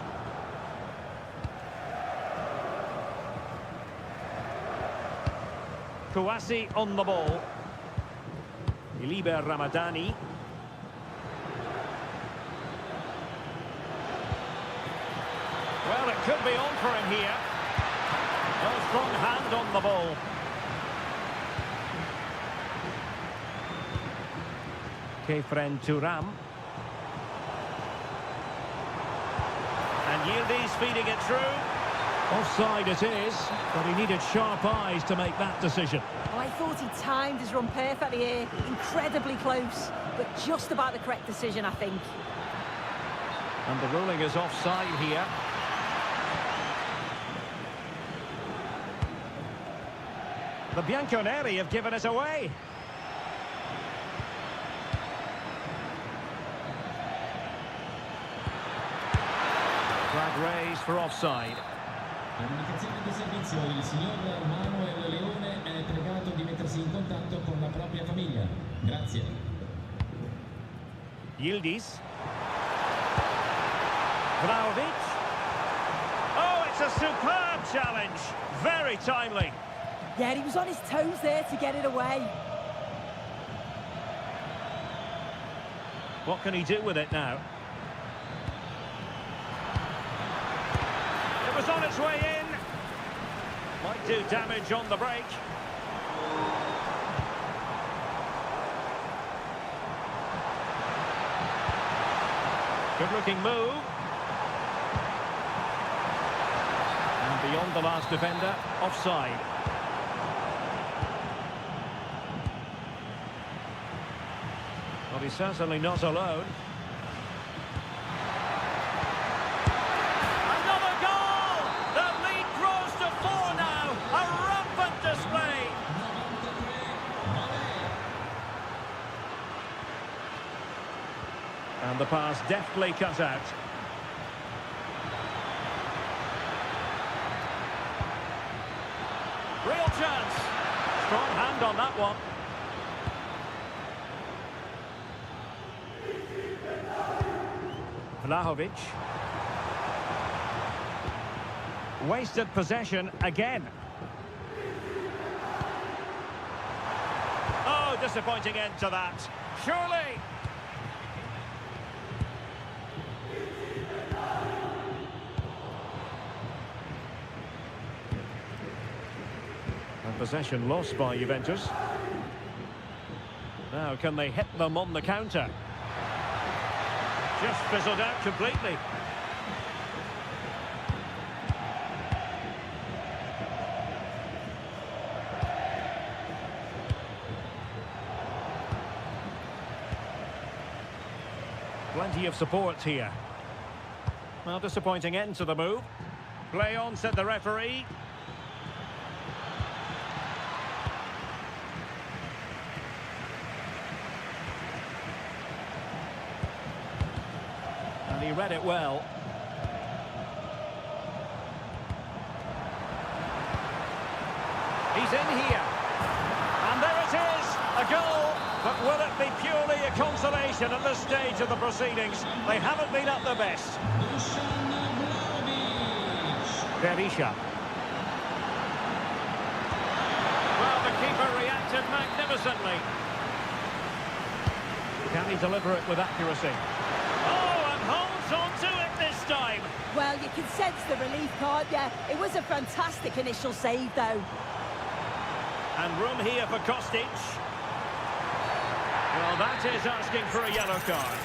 Kouassi on the ball. Iliber Ramadani. Well, it could be on for him here. A strong hand on the ball. Kefren Turam. And Yildiz feeding it through. Offside it is, but he needed sharp eyes to make that decision. Well, I thought he timed his run perfectly here. Incredibly close, but just about the correct decision, I think. And the ruling is offside here. The Bianconeri have given it away. Flag raised for offside. Comunicazione di servizio, il signor Manuel Leone è pregato di mettersi in contatto con la propria famiglia. Grazie. Yildiz. Vlahovic. Oh, it's a superb challenge. Very timely. Yeah, he was on his toes there to get it away. What can he do with it now? It was on its way in. Might do damage on the break. Good-looking move. And beyond the last defender, offside. Well, he's certainly not alone. Another goal! The lead grows to 4 now. A rampant display. And the pass deftly cut out. Real chance. Strong hand on that one. Vlahovic. Wasted possession again. Oh, disappointing end to that. Surely. And possession lost by Juventus. Now, can they hit them on the counter? Just fizzled out completely. Plenty of support here. Well, disappointing end to the move. Play on, said the referee. And he read it well. He's in here. And there it is, a goal. But will it be purely a consolation at this stage of the proceedings? They haven't been at their best. Berisha. Well, the keeper reacted magnificently. Can he deliver it with accuracy? Holds on to it this time. Well, you can sense the relief, can't you? It was a fantastic initial save, though. And room here for Kostic. Well, that is asking for a yellow card.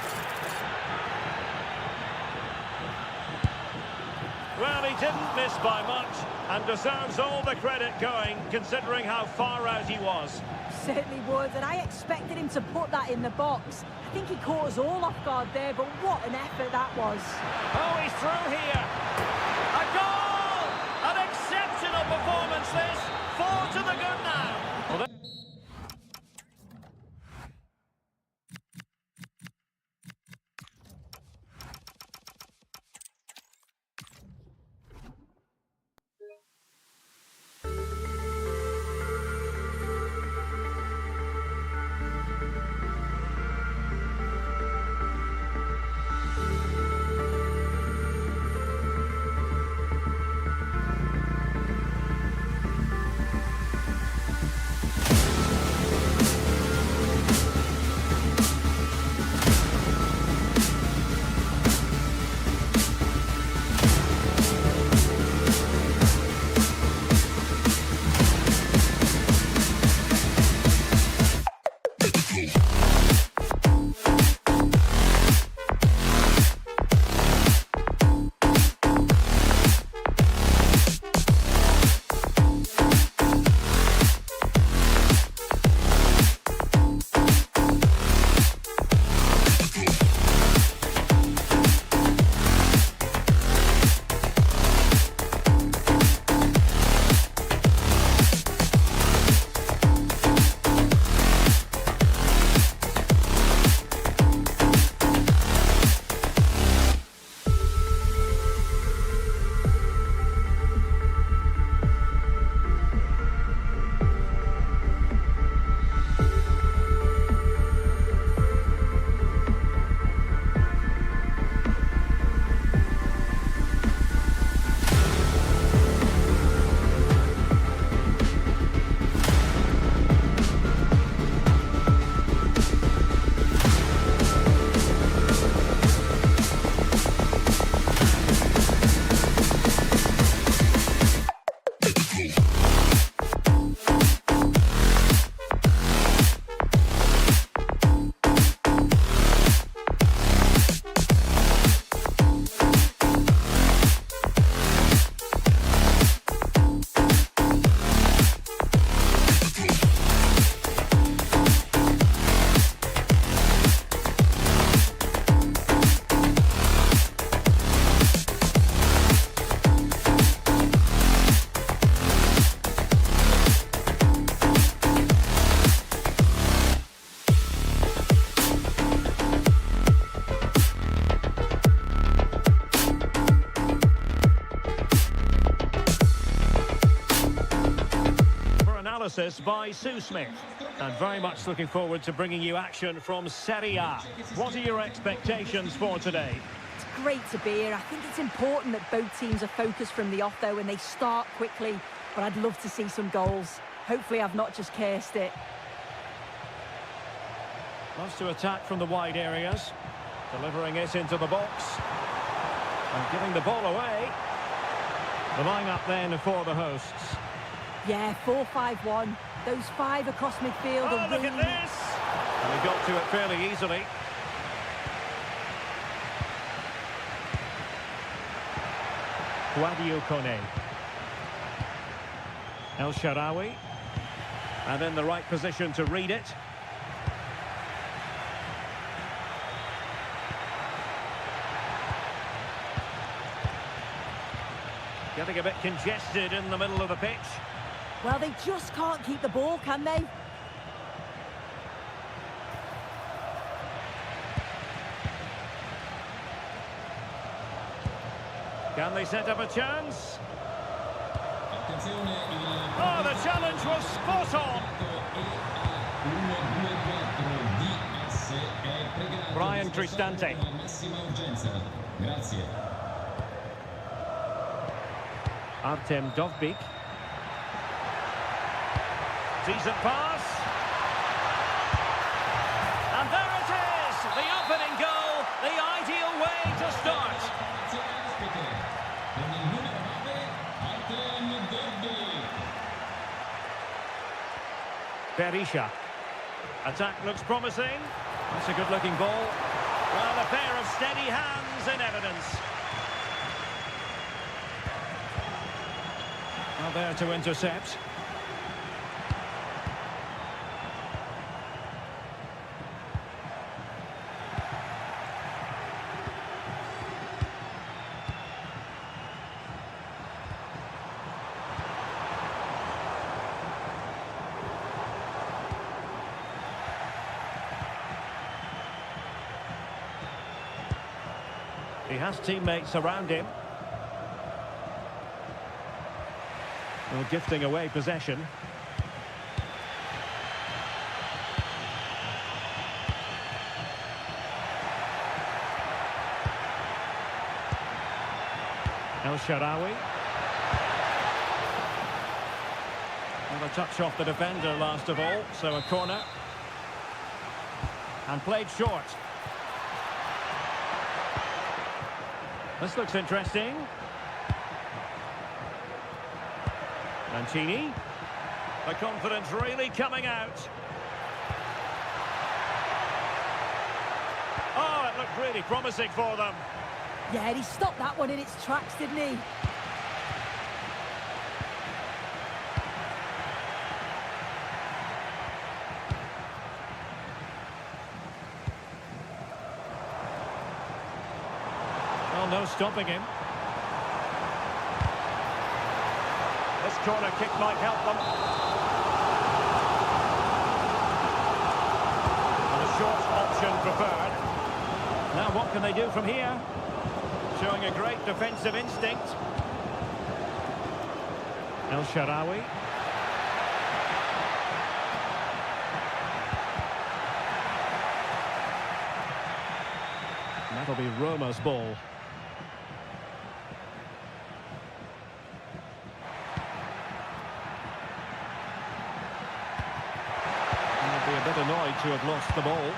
Well, he didn't miss by much and deserves all the credit going, considering how far out he was. Certainly would, and I expected him to put that in the box. I think he caught us all off guard there, but what an effort that was. Oh, he's through here. A goal! An exceptional performance this. 4 to the good now. Well, analysis by Sue Smith. And very much looking forward to bringing you action from Serie A. What are your expectations for today? It's great to be here. I think it's important that both teams are focused from the off, though, and they start quickly. But I'd love to see some goals. Hopefully I've not just cursed it. Loves to attack from the wide areas. Delivering it into the box. And giving the ball away. The line-up then for the hosts. Yeah, 4-5-1. Those 5 across midfield. Oh, look at this! And he got to it fairly easily. Guadio Kone. El Shaarawy. And in the right position to read it. Getting a bit congested in the middle of the pitch. Well, they just can't keep the ball, can they? Can they set up a chance? Oh, the challenge was spot on. Brian Cristante. Artem Dovbyk. Decent pass. And there it is! The opening goal, the ideal way to start. Berisha. Attack looks promising. That's a good-looking ball. Well, a pair of steady hands in evidence. Now there to intercept. He has teammates around him. Well, gifting away possession. El Shaarawy. Well, a touch off the defender last of all, so a corner. And played short. This looks interesting. Mancini. The confidence really coming out. Oh, it looked really promising for them. Yeah, he stopped that one in its tracks, didn't he? Well, no stopping him. This corner kick might help them. And a short option preferred. Now what can they do from here? Showing a great defensive instinct. El Shaarawy. That'll be Roma's ball. Be a bit annoyed to have lost the ball.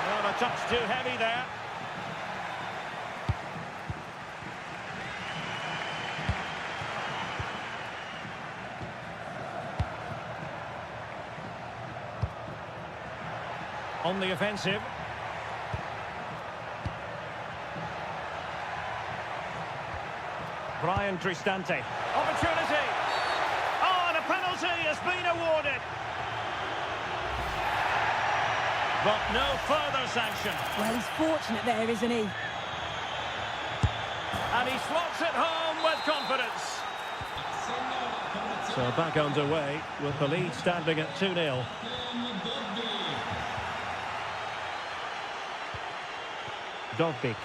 Well, a touch too heavy there. On the offensive. Brian Cristante. Opportunity. Oh, and a penalty has been awarded. But no further sanction. Well, he's fortunate there, isn't he? And he slots it home with confidence. So back underway with the lead standing at 2-0. Dovbik.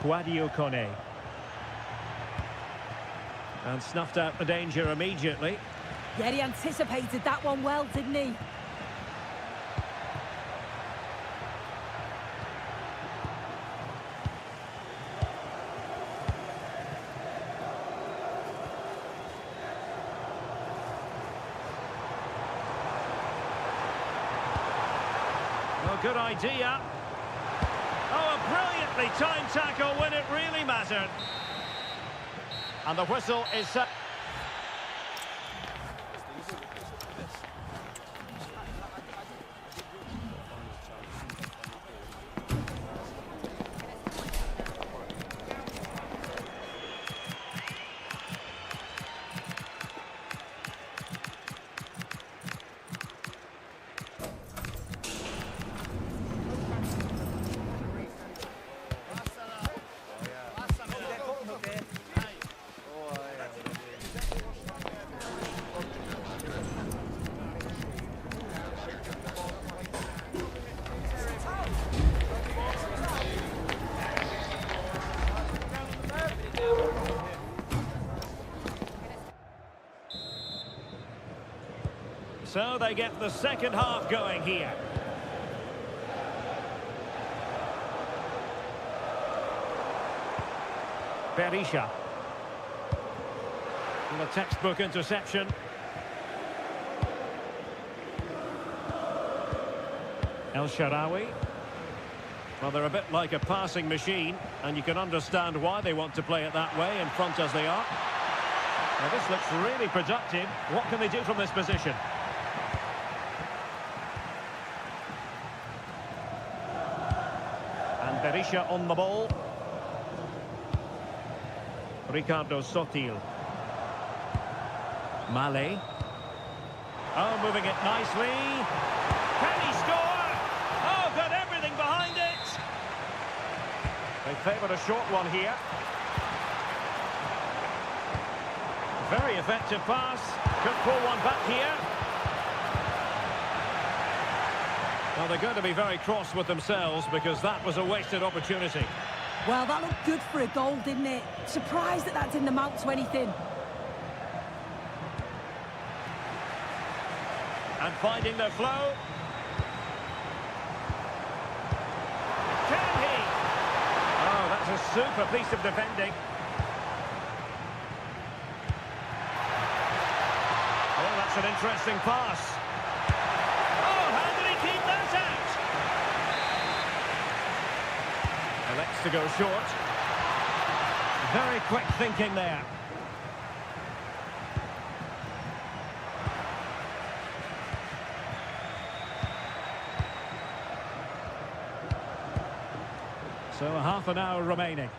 Guadio Kone. And snuffed out the danger immediately. Yeah, he anticipated that one well, didn't he? Well, good idea. Oh, a brilliantly timed tackle when it really mattered. And the whistle is set. So they get the second half going here. Berisha. And a textbook interception. El Shaarawy. Well, they're a bit like a passing machine, and you can understand why they want to play it that way, in front as they are. Now, this looks really productive. What can they do from this position? And Berisha on the ball. Ricardo Sotil. Male. Oh, moving it nicely. Can he score? Oh, got everything behind it. They favoured a short one here. Very effective pass. Could pull one back here. Well, they're going to be very cross with themselves because that was a wasted opportunity. Well, that looked good for a goal, didn't it? Surprised that didn't amount to anything. And finding their flow. Can he? Oh, that's a super piece of defending. Oh, that's an interesting pass. Oh, how did he keep that out? Elects to go short. Very quick thinking there. So a half an hour remaining.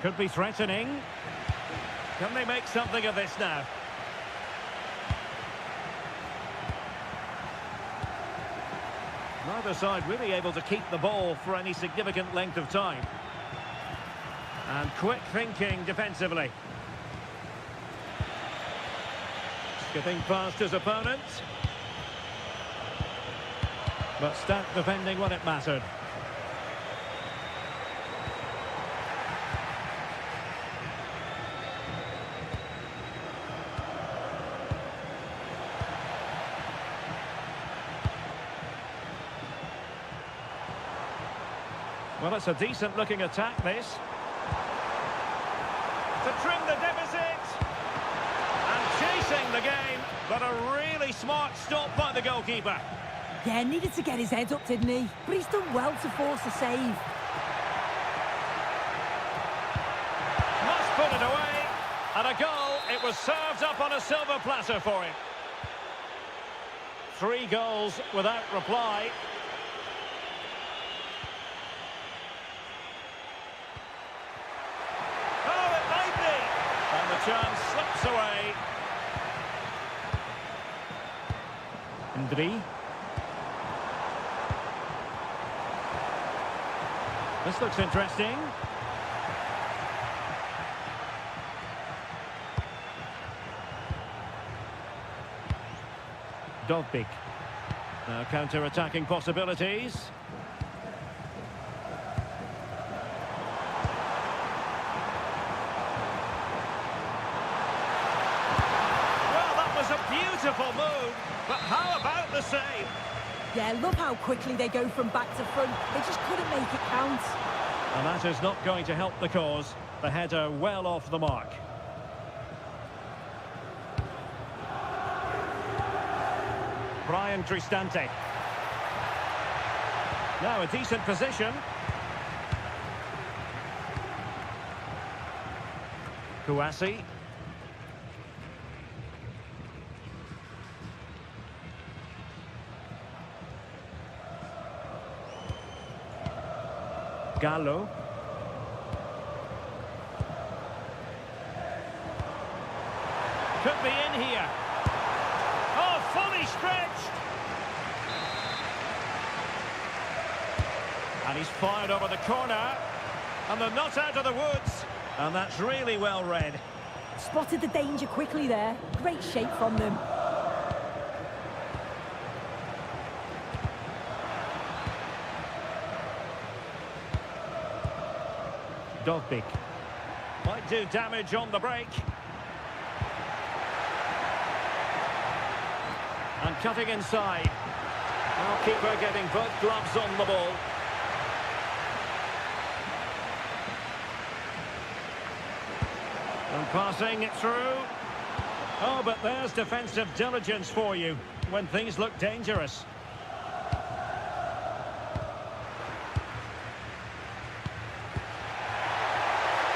Could be threatening. Can they make something of this now? Neither side really able to keep the ball for any significant length of time. And quick thinking defensively. Skipping past his opponent. But stout defending when it mattered. Well, it's a decent-looking attack, this. To trim the deficit. And chasing the game, but a really smart stop by the goalkeeper. Yeah, needed to get his head up, didn't he? But he's done well to force a save. Must put it away. And a goal. It was served up on a silver platter for him. 3 goals without reply. Chance slips away. Ndri. This looks interesting. Dovbik. Now counter-attacking possibilities. Well, that was a beautiful move, but how about the save? Yeah, love how quickly they go from back to front. They just couldn't make it count. And that is not going to help the cause. The header well off the mark. Brian Cristante. Now a decent position. Kouassi. Gallo. Could be in here. Oh, fully stretched. And he's fired over the corner. And they're not out of the woods. And that's really well read. Spotted the danger quickly there. Great shape from them. Dovbik. Might do damage on the break. And cutting inside. Now keeper getting both gloves on the ball. And passing it through. Oh, but there's defensive diligence for you when things look dangerous.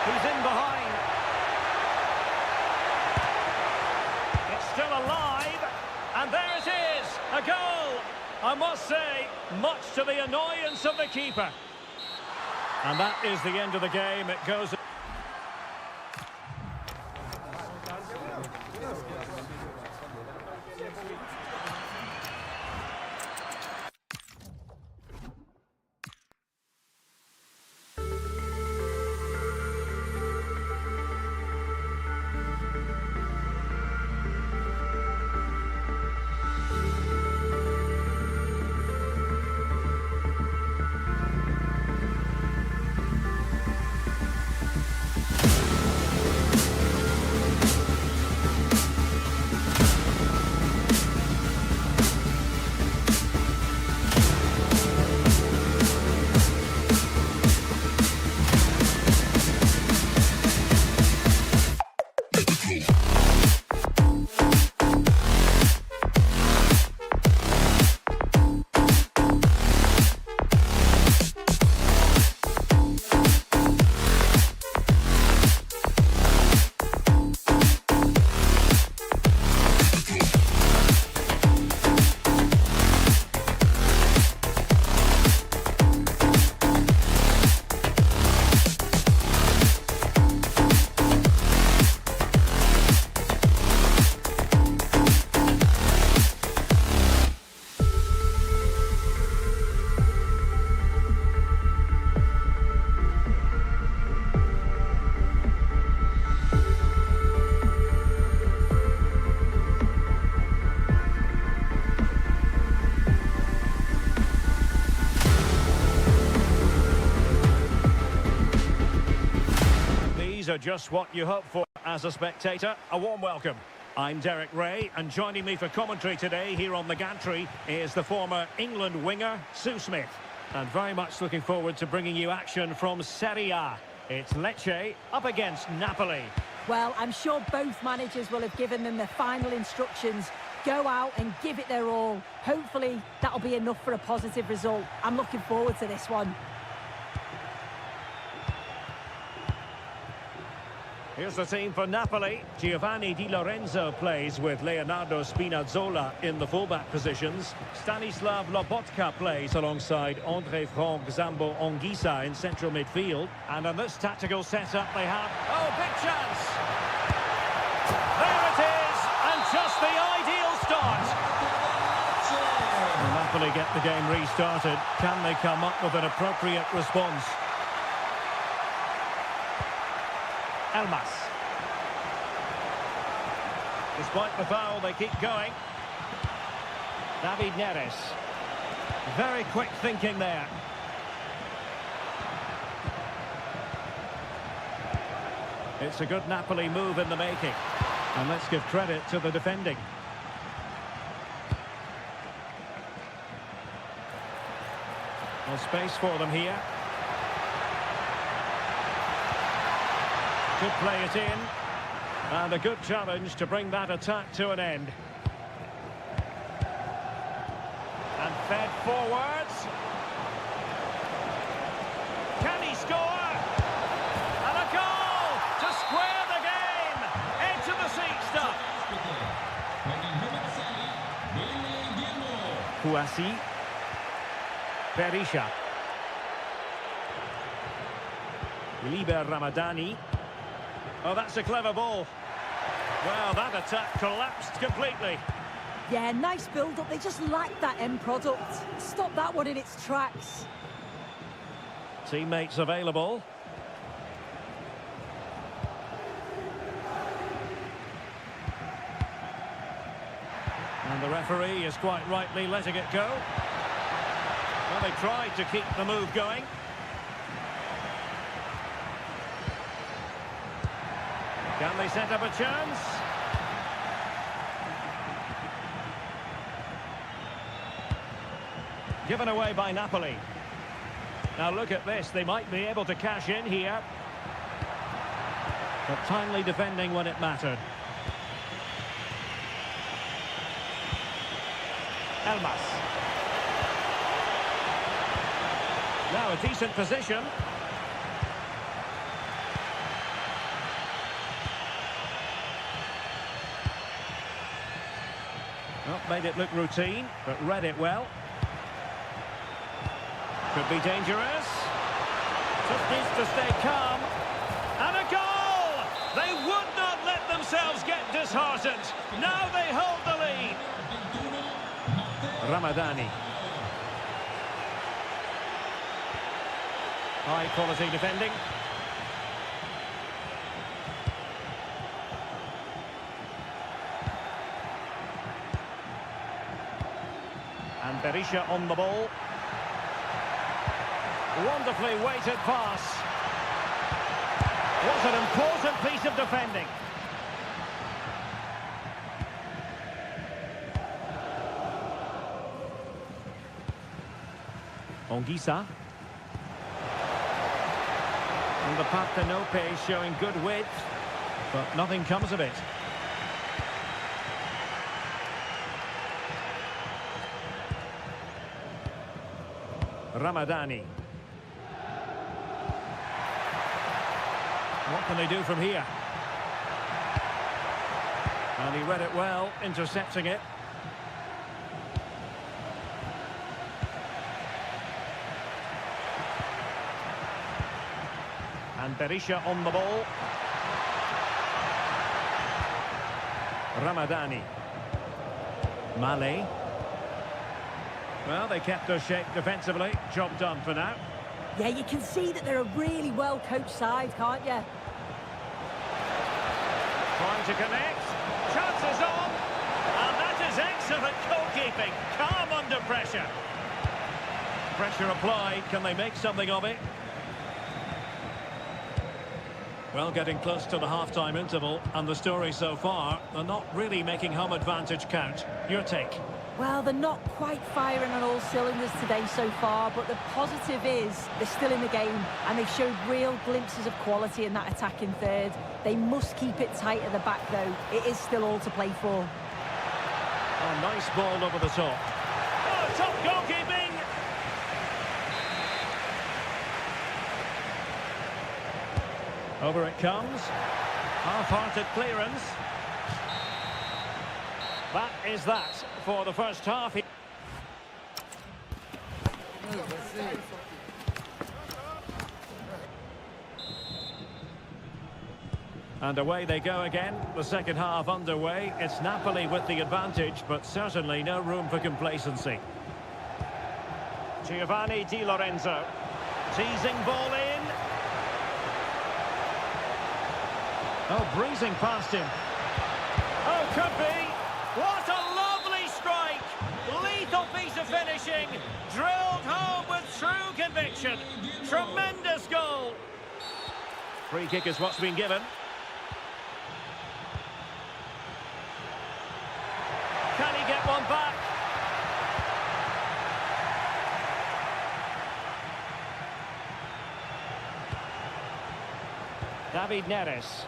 He's in behind. It's still alive. And there it is, a goal. I must say, much to the annoyance of the keeper. And that is the end of the game. It goes... Are just what you hope for as a spectator. A warm welcome. I'm Derek Ray, and joining me for commentary today here on the gantry is the former England winger, Sue Smith. And very much looking forward to bringing you action from Serie A. It's Lecce up against Napoli. Well, I'm sure both managers will have given them their final instructions. Go out and give it their all. Hopefully, that'll be enough for a positive result. I'm looking forward to this one. Here's the team for Napoli. Giovanni Di Lorenzo plays with Leonardo Spinazzola in the fullback positions. Stanislav Lobotka plays alongside André Franck Zambo Anguissa in central midfield. And in this tactical setup they have... Oh, big chance! There it is! And just the ideal start! Napoli get the game restarted. Can they come up with an appropriate response? Elmas. Despite the foul, they keep going. David Neres. Very quick thinking there. It's a good Napoli move in the making. And let's give credit to the defending. No space for them here. Could play it in. And a good challenge to bring that attack to an end. And fed forwards. Can he score? And a goal to square the game. Into the seat stuff. Kouassi. Berisha. Liber Ramadani. Oh, that's a clever ball. Well, that attack collapsed completely. Yeah, nice build-up. They just lacked that end product. Stop that one in its tracks. Teammates available. And the referee is quite rightly letting it go. Well, they tried to keep the move going. Can they set up a chance? Given away by Napoli. Now look at this, they might be able to cash in here. But timely defending when it mattered. Elmas. Now a decent position. Well, made it look routine, but read it well. Could be dangerous. Just needs to stay calm. And a goal! They would not let themselves get disheartened. Now they hold the lead. Ramadani. High quality defending. And Berisha on the ball. Wonderfully weighted pass. What an important piece of defending. Onguissa. And the Partenope is showing good width, but nothing comes of it. Ramadani. What can they do from here? And he read it well, intercepting it. And Berisha on the ball. Ramadani. Male. Well, they kept their shape defensively. Job done for now. Yeah, you can see that they're a really well-coached side, can't you? Trying to connect. Chances on. And that is excellent goalkeeping. Calm under pressure. Pressure applied. Can they make something of it? Well, getting close to the half-time interval, and the story so far, they're not really making home advantage count. Your take? Well, they're not quite firing on all cylinders today so far, but the positive is they're still in the game, and they've showed real glimpses of quality in that attacking third. They must keep it tight at the back, though. It is still all to play for. Oh, nice ball over the top. Oh, top goalkeeping! Over it comes. Half-hearted clearance. That is that for the first half. And away they go again. The second half underway. It's Napoli with the advantage, but certainly no room for complacency. Giovanni Di Lorenzo. Teasing ball in. Oh, breezing past him. Oh, could be. What a lovely strike. Lethal piece of finishing. Drilled home with true conviction. Tremendous goal. Free kick is what's been given. Can he get one back? David Neres.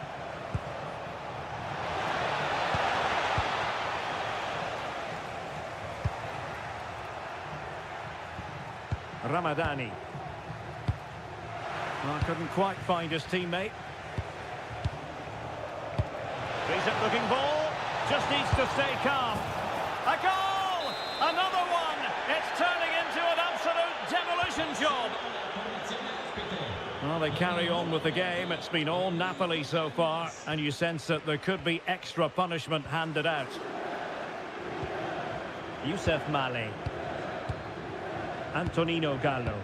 Ramadani. Well, couldn't quite find his teammate. Decent looking ball. Just needs to stay calm. A goal! Another one! It's turning into an absolute demolition job. Well, they carry on with the game. It's been all Napoli so far, and you sense that there could be extra punishment handed out. Youssef Male. Antonino Gallo.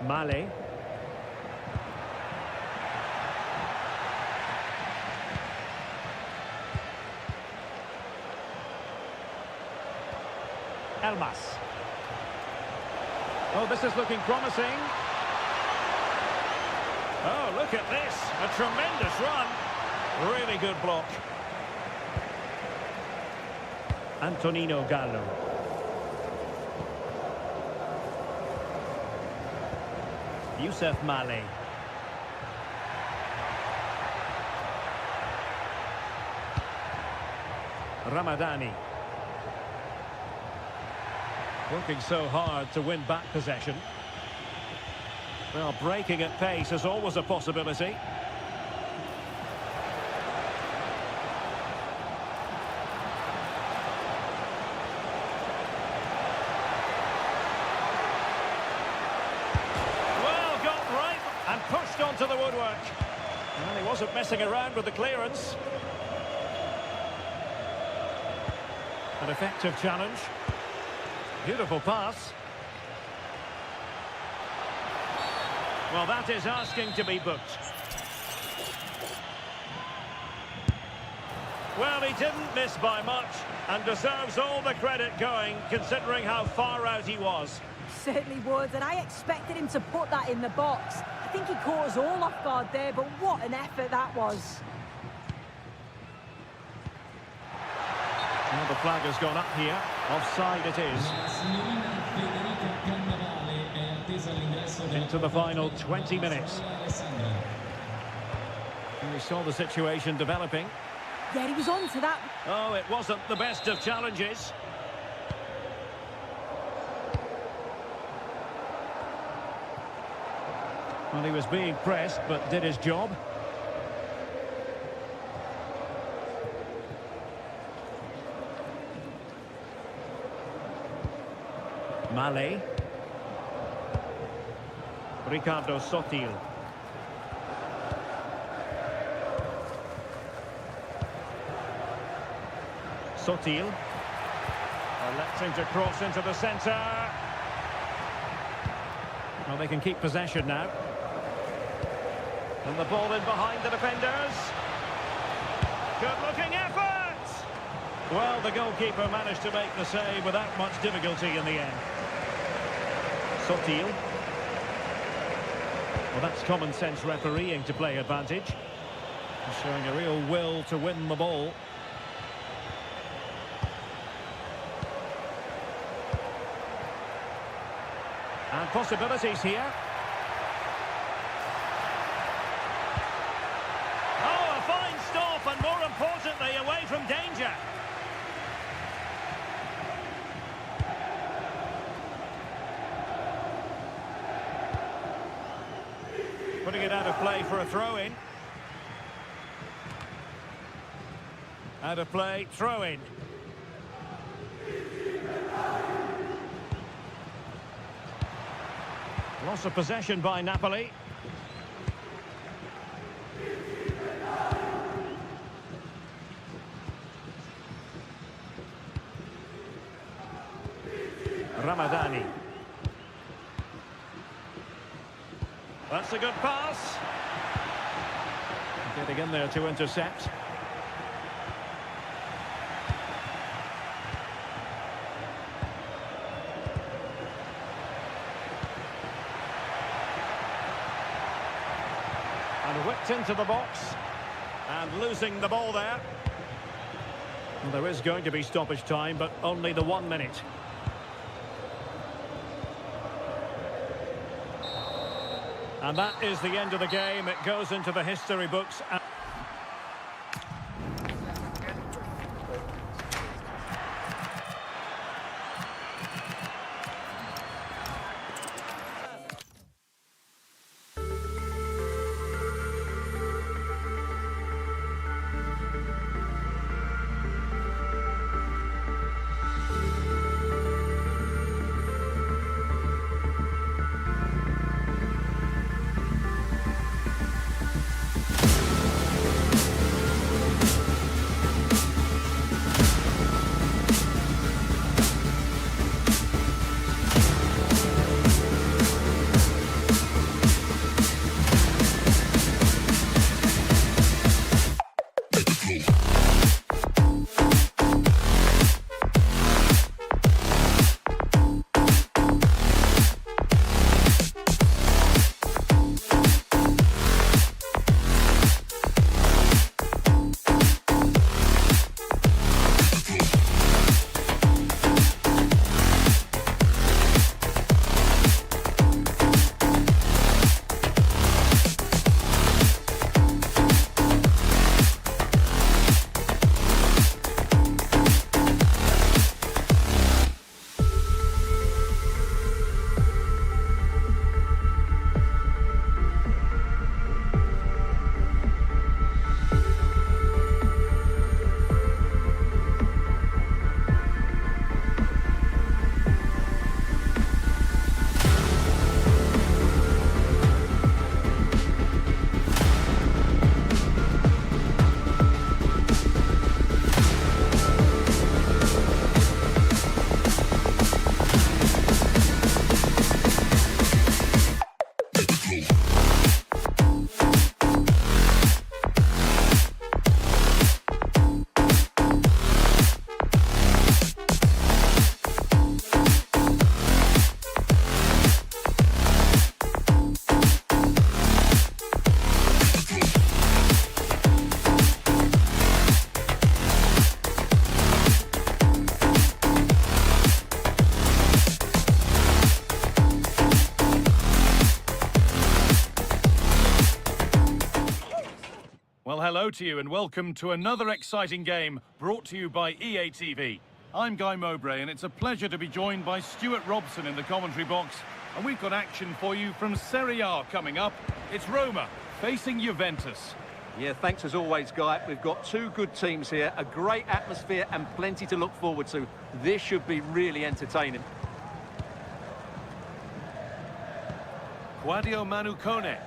Male. Elmas. Oh, this is looking promising. Oh, look at this. A tremendous run. Really good block. Antonino Gallo. Youssef Male. Ramadani. Working so hard to win back possession. Well, breaking at pace is always a possibility. Well, got right and pushed onto the woodwork. And he wasn't messing around with the clearance. An effective challenge. Beautiful pass. Well, that is asking to be booked. Well, he didn't miss by much and deserves all the credit going, considering how far out he was. Certainly would, and I expected him to put that in the box. I think he caught us all off guard there, but what an effort that was. Well, the flag has gone up here. Offside it is. Into the final 20 minutes. And we saw the situation developing. Yeah, he was on to that. Oh, it wasn't the best of challenges. Well, he was being pressed, but did his job. Male. Ricardo Sotil. Sotil. Electing to cross into the centre. Well, they can keep possession now. And the ball in behind the defenders. Good-looking effort! Well, the goalkeeper managed to make the save without much difficulty in the end. Sotil. Well, that's common sense refereeing to play advantage. He's showing a real will to win the ball. And possibilities here. Oh, a fine stop, and more importantly, away from danger. Putting it out of play for a throw-in. Out of play, throw-in. Loss of possession by Napoli. Ramadani. That's a good pass. Getting in there to intercept. And whipped into the box. And losing the ball there. Well, there is going to be stoppage time, but only the 1 minute. And that is the end of the game. It goes into the history books. Well, hello to you and welcome to another exciting game brought to you by EA TV. I'm Guy Mowbray and it's a pleasure to be joined by Stuart Robson in the commentary box. And we've got action for you from Serie A coming up. It's Roma facing Juventus. Yeah, thanks as always, Guy. We've got two good teams here, a great atmosphere and plenty to look forward to. This should be really entertaining. Quadio Manu Kone.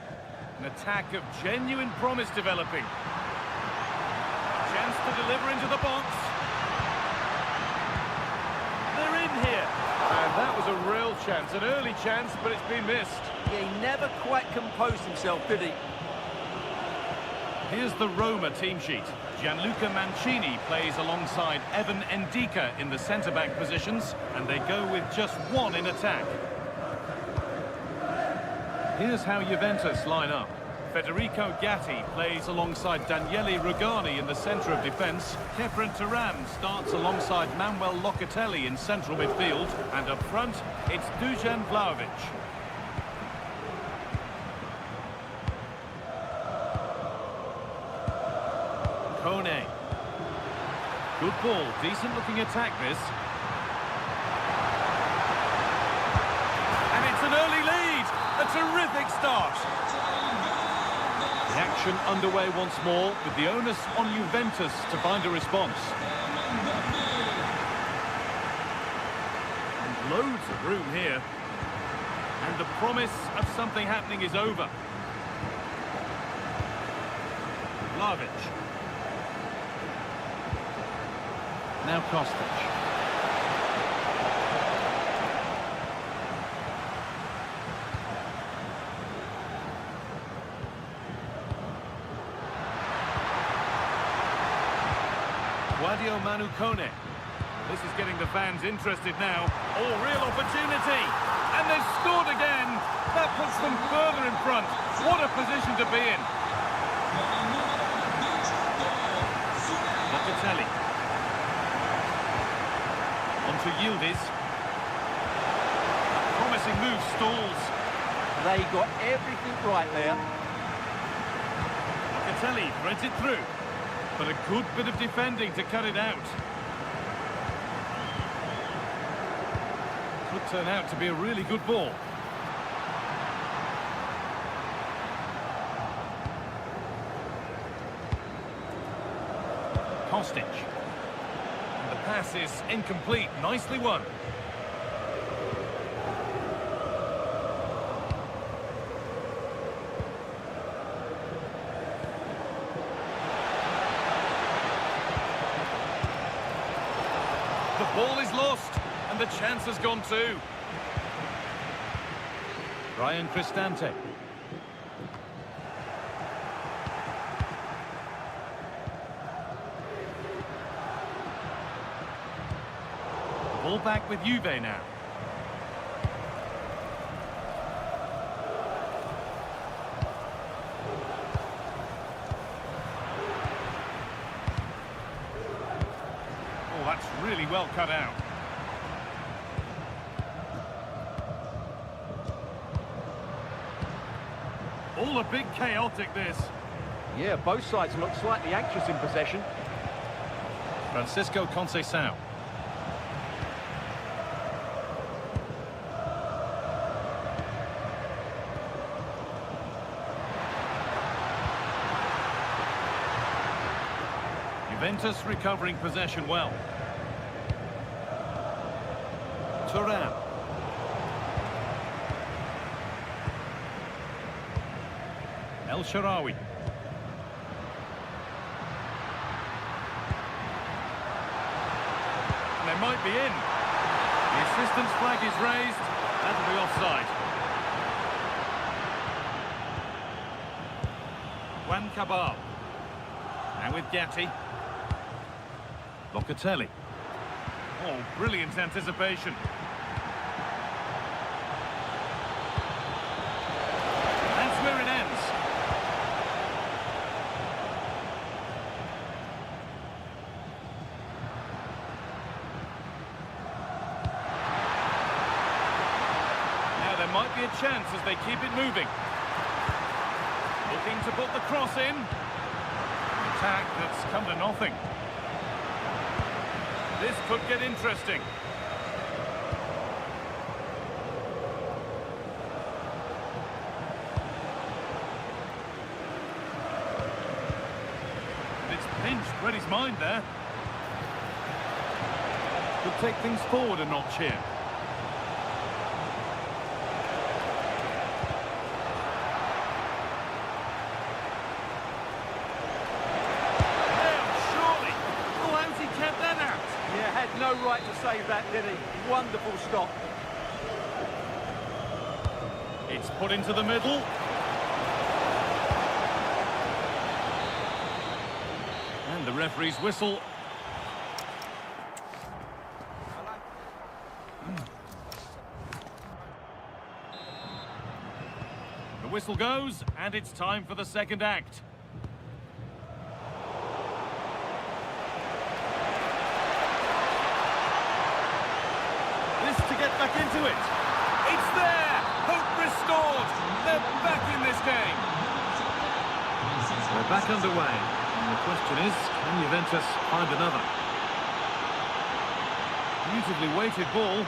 An attack of genuine promise developing. Chance to deliver into the box. They're in here. And that was a real chance, an early chance, but it's been missed. Yeah, he never quite composed himself, did he? Here's the Roma team sheet. Gianluca Mancini plays alongside Evan Ndika in the centre-back positions, and they go with just one in attack. Here's how Juventus line up. Federico Gatti plays alongside Daniele Rugani in the centre of defence. Kepren Turan starts alongside Manuel Locatelli in central midfield. And up front, it's Dusan Vlahovic. Kone. Good ball, decent looking attack this. And it's an early lead. A terrific start. The action underway once more, with the onus on Juventus to find a response. And loads of room here. And the promise of something happening is over. Vlahovic. Now Kostic. Kone. This is getting the fans interested now. Oh, real opportunity. And they've scored again. That puts them further in front. What a position to be in. Locatelli. On to Yildiz. A promising move stalls. They got everything right there. Locatelli threads it through. But a good bit of defending to cut it out. Could turn out to be a really good ball. Kostic. And the pass is incomplete. Nicely won. The ball is lost, and the chance has gone too. Ryan Cristante. Ball back with Juve now. Oh, that's really well cut out. All a bit chaotic, this. Yeah, both sides look slightly anxious in possession. Francisco Conceição. Juventus recovering possession well. Thuram. El Shaarawy. They might be in. The assistant's flag is raised. That'll be offside. Juan Cabal. Now with Zzakki. Locatelli. Oh, brilliant anticipation. That's where it ends. Now there might be a chance as they keep it moving. Looking to put the cross in. An attack that's come to nothing. This could get interesting. It's pinched Reddy's mind there. Could take things forward a notch here. No right to save that, did he? Wonderful stop. It's put into the middle. And the referee's whistle. The whistle goes, and it's time for the second act. To get back into it. It's there! Hope restored! They're back in this game. They're back underway. And the question is, can Juventus find another? Beautifully weighted ball.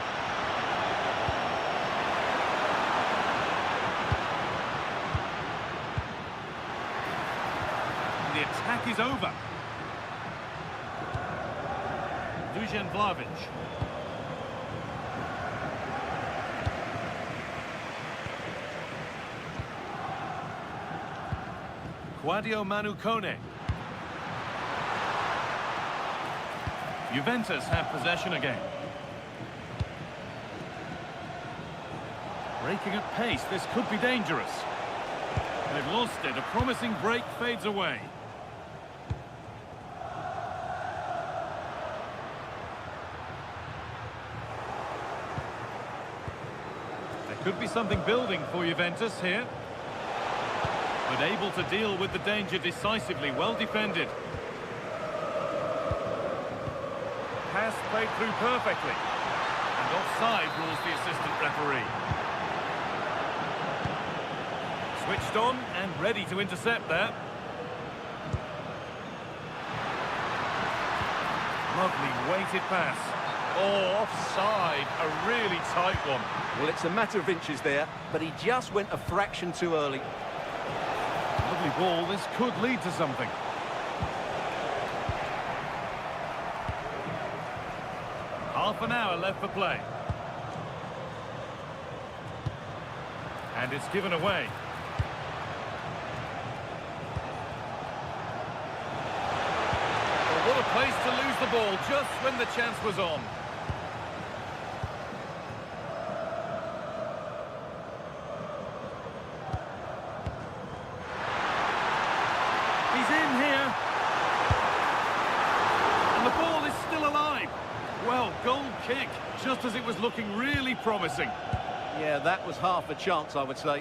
And the attack is over. Dusan Vlahovic. Sadio Kone. Juventus have possession again. Breaking at pace, this could be dangerous. They've lost it, a promising break fades away. Could be something building for Juventus here. But able to deal with the danger decisively. Well defended. Pass played through perfectly. And offside rules the assistant referee. Switched on and ready to intercept there. Lovely weighted pass. Oh, offside. A really tight one. Well, it's a matter of inches there, but he just went a fraction too early. Lovely ball. This could lead to something. Half an hour left for play. And it's given away. Well, what a place to lose the ball just when the chance was on. He's in here. And the ball is still alive. Well, goal kick, just as it was looking really promising. Yeah, that was half a chance, I would say.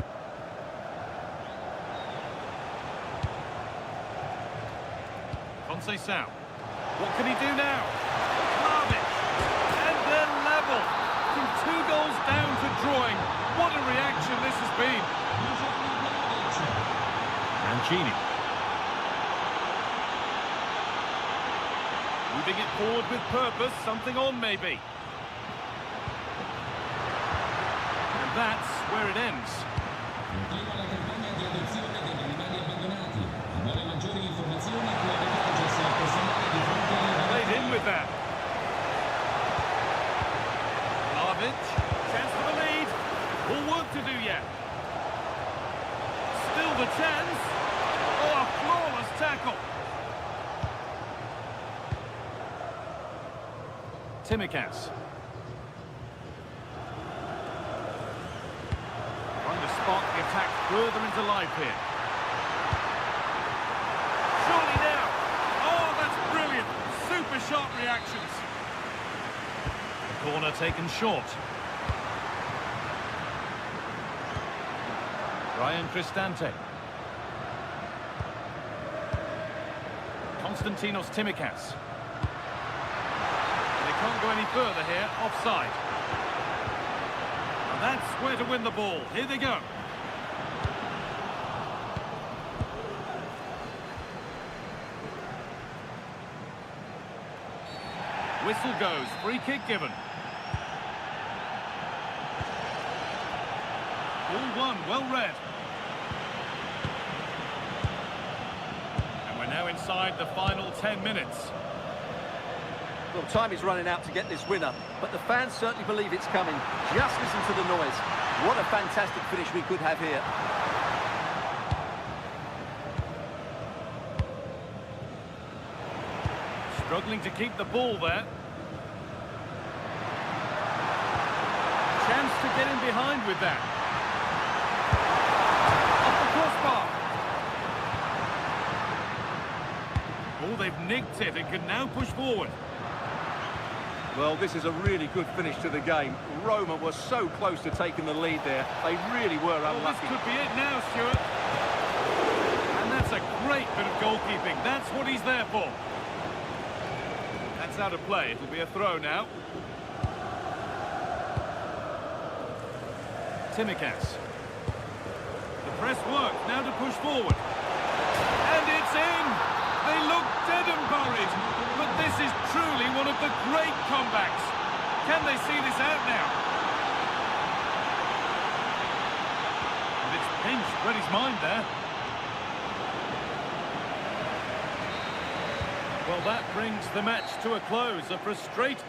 Conceição. What can he do now? Vlahovic. And they're level. From 2 goals down to drawing. What a reaction this has been. Mancini. Moving it forward with purpose, something on maybe. And that's where it ends. Continua la campagna di adozione degli animali abbandonati. A vuole maggiori informazioni può rivolgersi al personale di fronte alle Played in with that. Vlahovic, chance for the lead. All work to do yet. Still the chance. Oh, a flawless tackle. Tzimikas. Trying to spark the attack further into life here. Surely now. Oh, that's brilliant. Super sharp reactions. The corner taken short. Ryan Cristante. Konstantinos Tzimikas. Can't go any further here, offside. And that's where to win the ball. Here they go. Whistle goes, free kick given. All one, well read. And we're now inside the final 10 minutes. Well, time is running out to get this winner, but the fans certainly believe it's coming. Just listen to the noise. What a fantastic finish we could have here. Struggling to keep the ball there. Chance to get in behind with that. Off the crossbar. Oh, they've nicked it and can now push forward. Well, this is a really good finish to the game. Roma was so close to taking the lead there. They really were unlucky. Well, this could be it now, Stuart. And that's a great bit of goalkeeping. That's what he's there for. That's out of play. It'll be a throw now. Tzimikas. The press works. Now to push forward. And it's in! They look dead and buried. But this is truly one of the great comebacks. Can they see this out now? And it's pinched Reddy's mind there. Well, that brings the match to a close. A frustrating...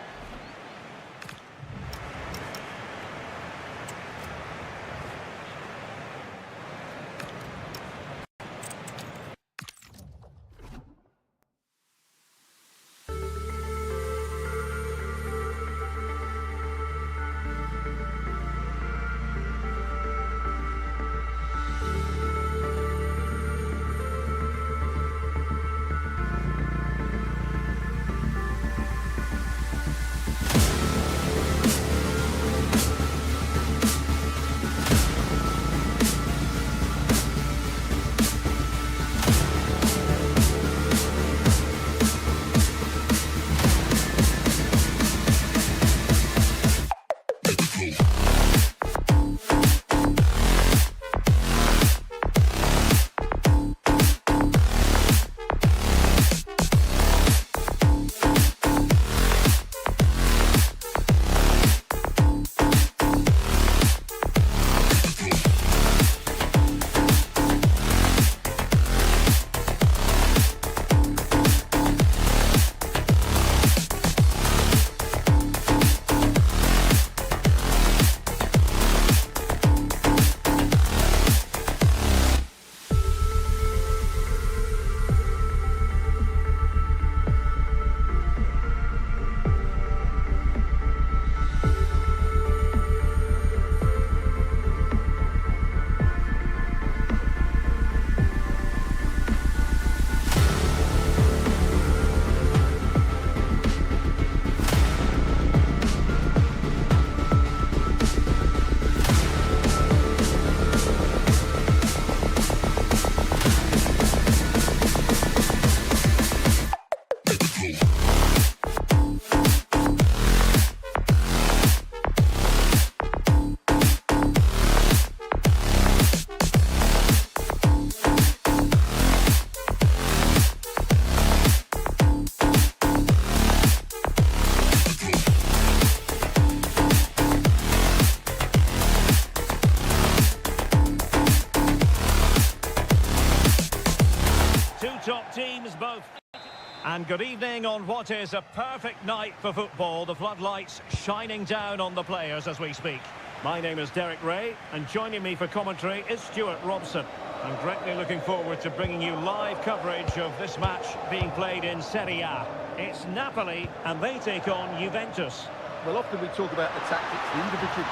And good evening on what is a perfect night for football. The floodlights shining down on the players as we speak. My name is Derek Ray, and joining me for commentary is Stuart Robson. I'm greatly looking forward to bringing you live coverage of this match being played in Serie A. It's Napoli, and they take on Juventus. Well, often we talk about the tactics, the individual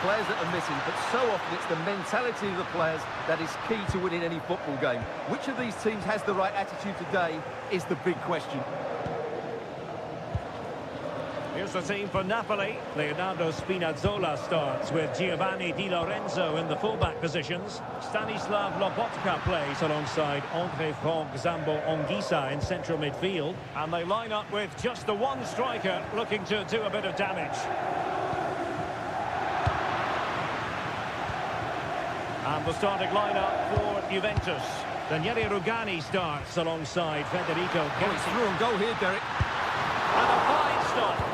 players that are missing, but so often it's the mentality of the players that is key to winning any football game. Which of these teams has the right attitude today is the big question. Here's the team for Napoli. Leonardo Spinazzola starts with Giovanni Di Lorenzo in the fullback positions. Stanislav Lobotka plays alongside Andre Frank Zambo Anguissa in central midfield. And they line up with just the one striker looking to do a bit of damage. And the starting lineup for Juventus. Daniele Rugani starts alongside Federico Chiesa. Oh, he's through on goal here, Derek. And a fine stop.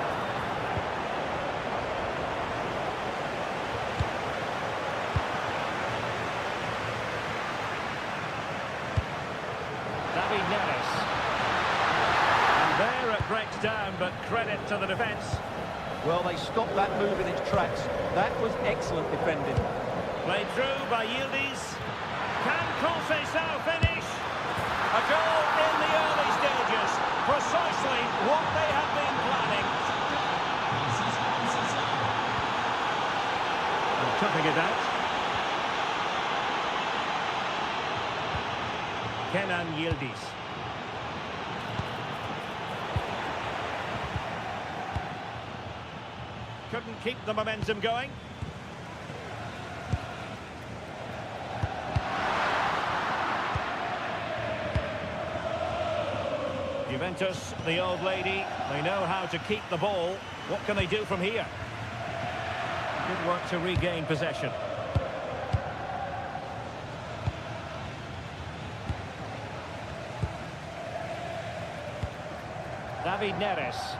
Breaks down, but credit to the defence. Well, they stopped that move in its tracks. That was excellent defending. Played through by Yildiz. Can Conceição finish? A goal in the early stages. Precisely what they have been planning. And cutting it out. Kenan Yildiz. Couldn't keep the momentum going. Juventus, the old lady, they know how to keep the ball. What can they do from here? Good work to regain possession. David Neres.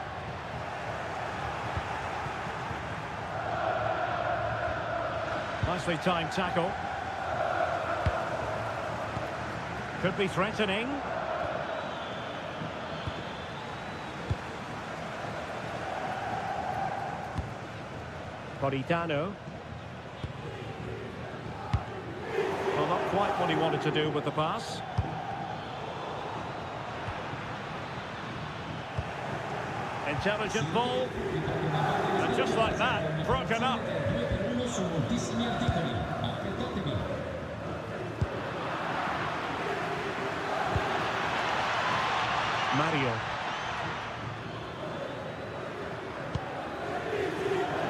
Nicely timed tackle. Could be threatening. Politano. Well, not quite what he wanted to do with the pass. Intelligent ball. And just like that, broken up. Mario.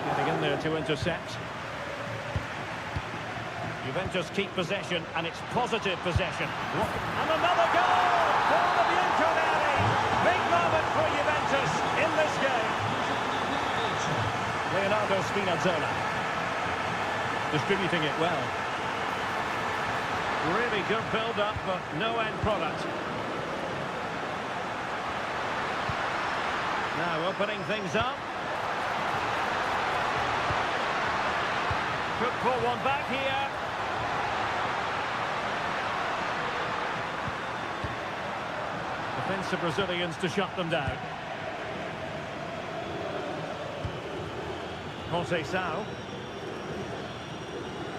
Getting in there to intercept. Juventus keep possession, and it's positive possession. And another goal for the Bianconeri. Big moment for Juventus in this game. Leonardo Spinazzola. Distributing it well. Really good build-up, but no end product. Now opening things up. Could pull one back here. Defensive Brazilians to shut them down. Conceição.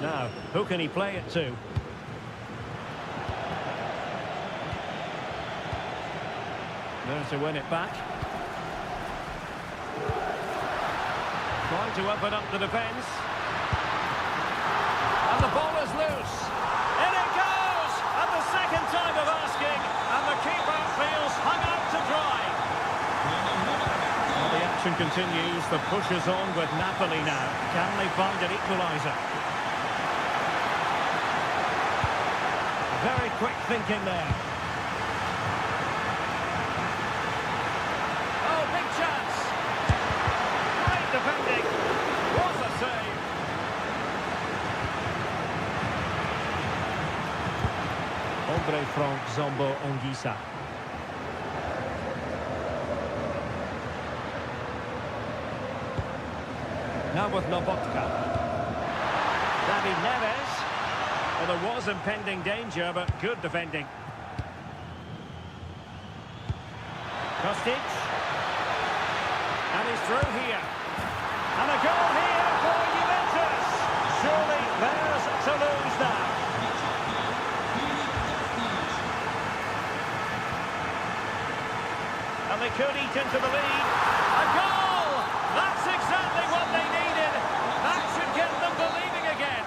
Now, who can he play it to? There to win it back. Trying to open up the defence. And the ball is loose. In it goes! And the second time of asking. And the keeper feels hung out to dry. Well, the action continues. The push is on with Napoli now. Can they find an equaliser? Very quick thinking there. Oh, big chance. Great defending. What a save. Andre Frank Zambo Anguissa. Now with Lobotka. David Neres. Well, there was impending danger, but good defending. Kostic. And he's through here. And a goal here for Juventus. Surely theirs to lose now. And they could eat into the lead. A goal! That's exactly what they needed. That should get them believing again.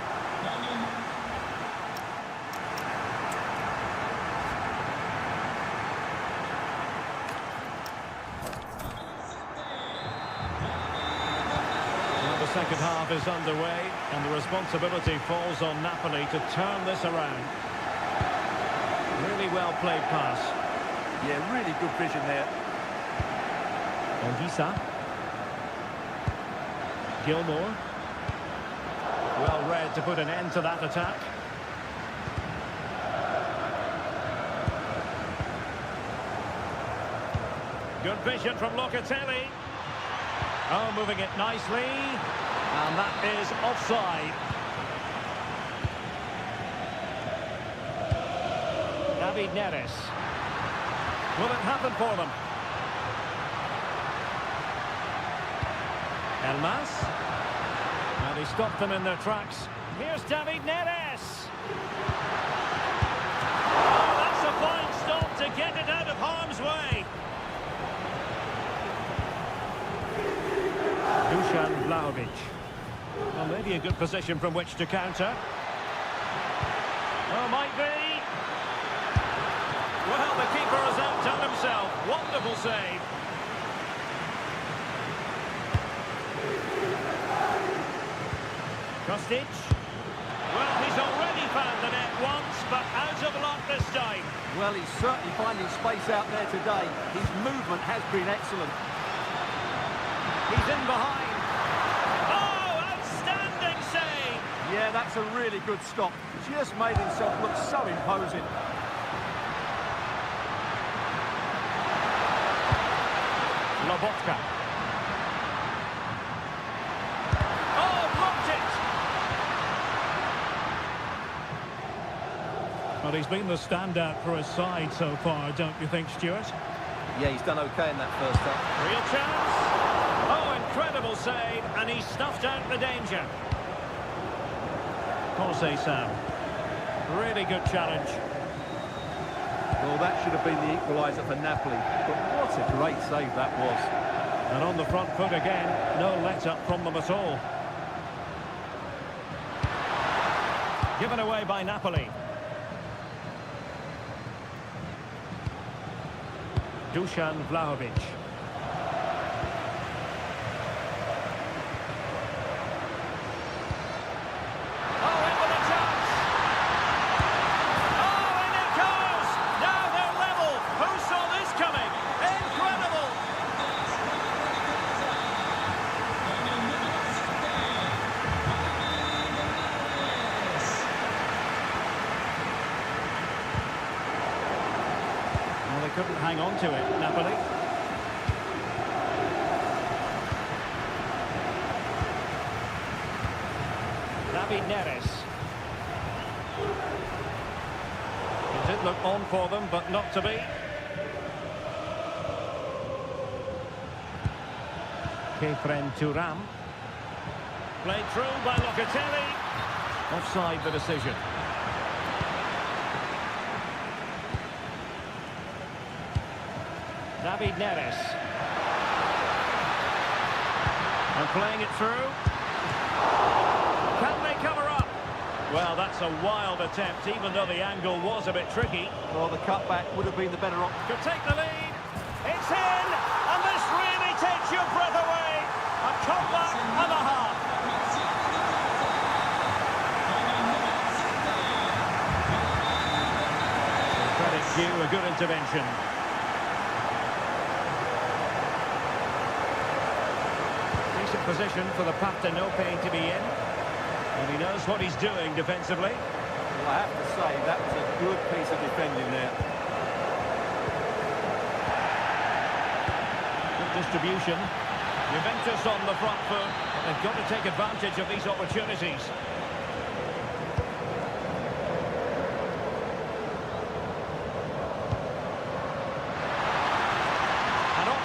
Well, the second half is underway, and the responsibility falls on Napoli to turn this around. Really well played pass. Yeah, really good vision there. Ondisa. Gilmore. Well read to put an end to that attack. Good vision from Locatelli. Oh, moving it nicely. And that is offside. David Neres. Will it happen for them? Elmas. And he stopped them in their tracks. Here's David Neres. Oh, that's a fine stop to get it out of harm's way. Dusan Vlahovic. Well, maybe a good position from which to counter. Oh, might be. Well, the keeper has outdone himself. Wonderful save. Kostic. Well, he's already found the net once, but out of luck this time. Well, he's certainly finding space out there today. His movement has been excellent. He's in behind. Oh, outstanding save. Yeah, that's a really good stop. Just made himself look so imposing. Lobotka. Oh, blocked it. Well, he's been the standout for his side so far, don't you think, Stuart? Yeah, he's done okay in that first half. Real chance. Oh, incredible save, and he stuffed out the danger. Jose Sam. Really good challenge. Well, that should have been the equaliser for Napoli, but what a great save that was. And on the front foot again, no let-up from them at all. Given away by Napoli. Dusan Vlahovic. Couldn't hang on to it, Napoli. David Neres. It did look on for them, but not to be. Kefren Turam. Played through by Locatelli. Offside the decision. David Neres. And playing it through. Can they cover up? Well, that's a wild attempt, even though the angle was a bit tricky. Well, the cutback would have been the better option. Could take the lead. It's in, and this really takes your breath away. A comeback and a half. Credit due, a good intervention. Position for the Partenope to be in, and he knows what he's doing defensively. Well, I have to say that was a good piece of defending there. Good distribution. Juventus on the front foot. They've got to take advantage of these opportunities.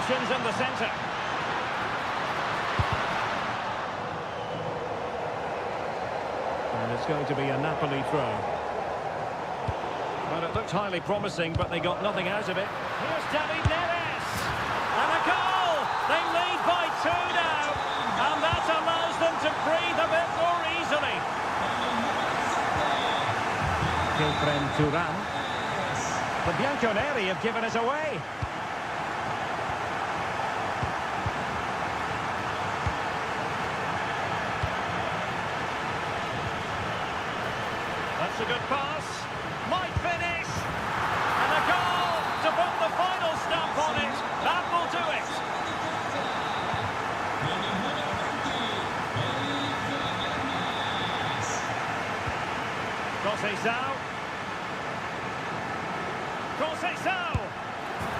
options in the centre. And it's going to be a Napoli throw. Well, it looked highly promising, but they got nothing out of it. Here's David Neres. And a goal! They lead by 2 now. And that allows them to breathe a bit more easily. Turan. The Bianconeri have given us away. That's a good pass. Might finish. And a goal to put the final stamp on it. That will do it. Conceição.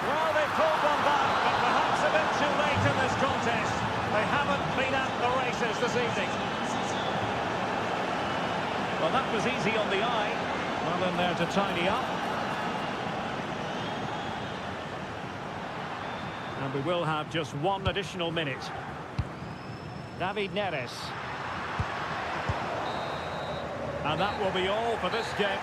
Well, they pulled one back, but perhaps a bit too late in this contest. They haven't been at the races this evening. Well, that was easy on the eye. Well in there to tidy up. And we will have just one additional minute. David Neres. And that will be all for this game.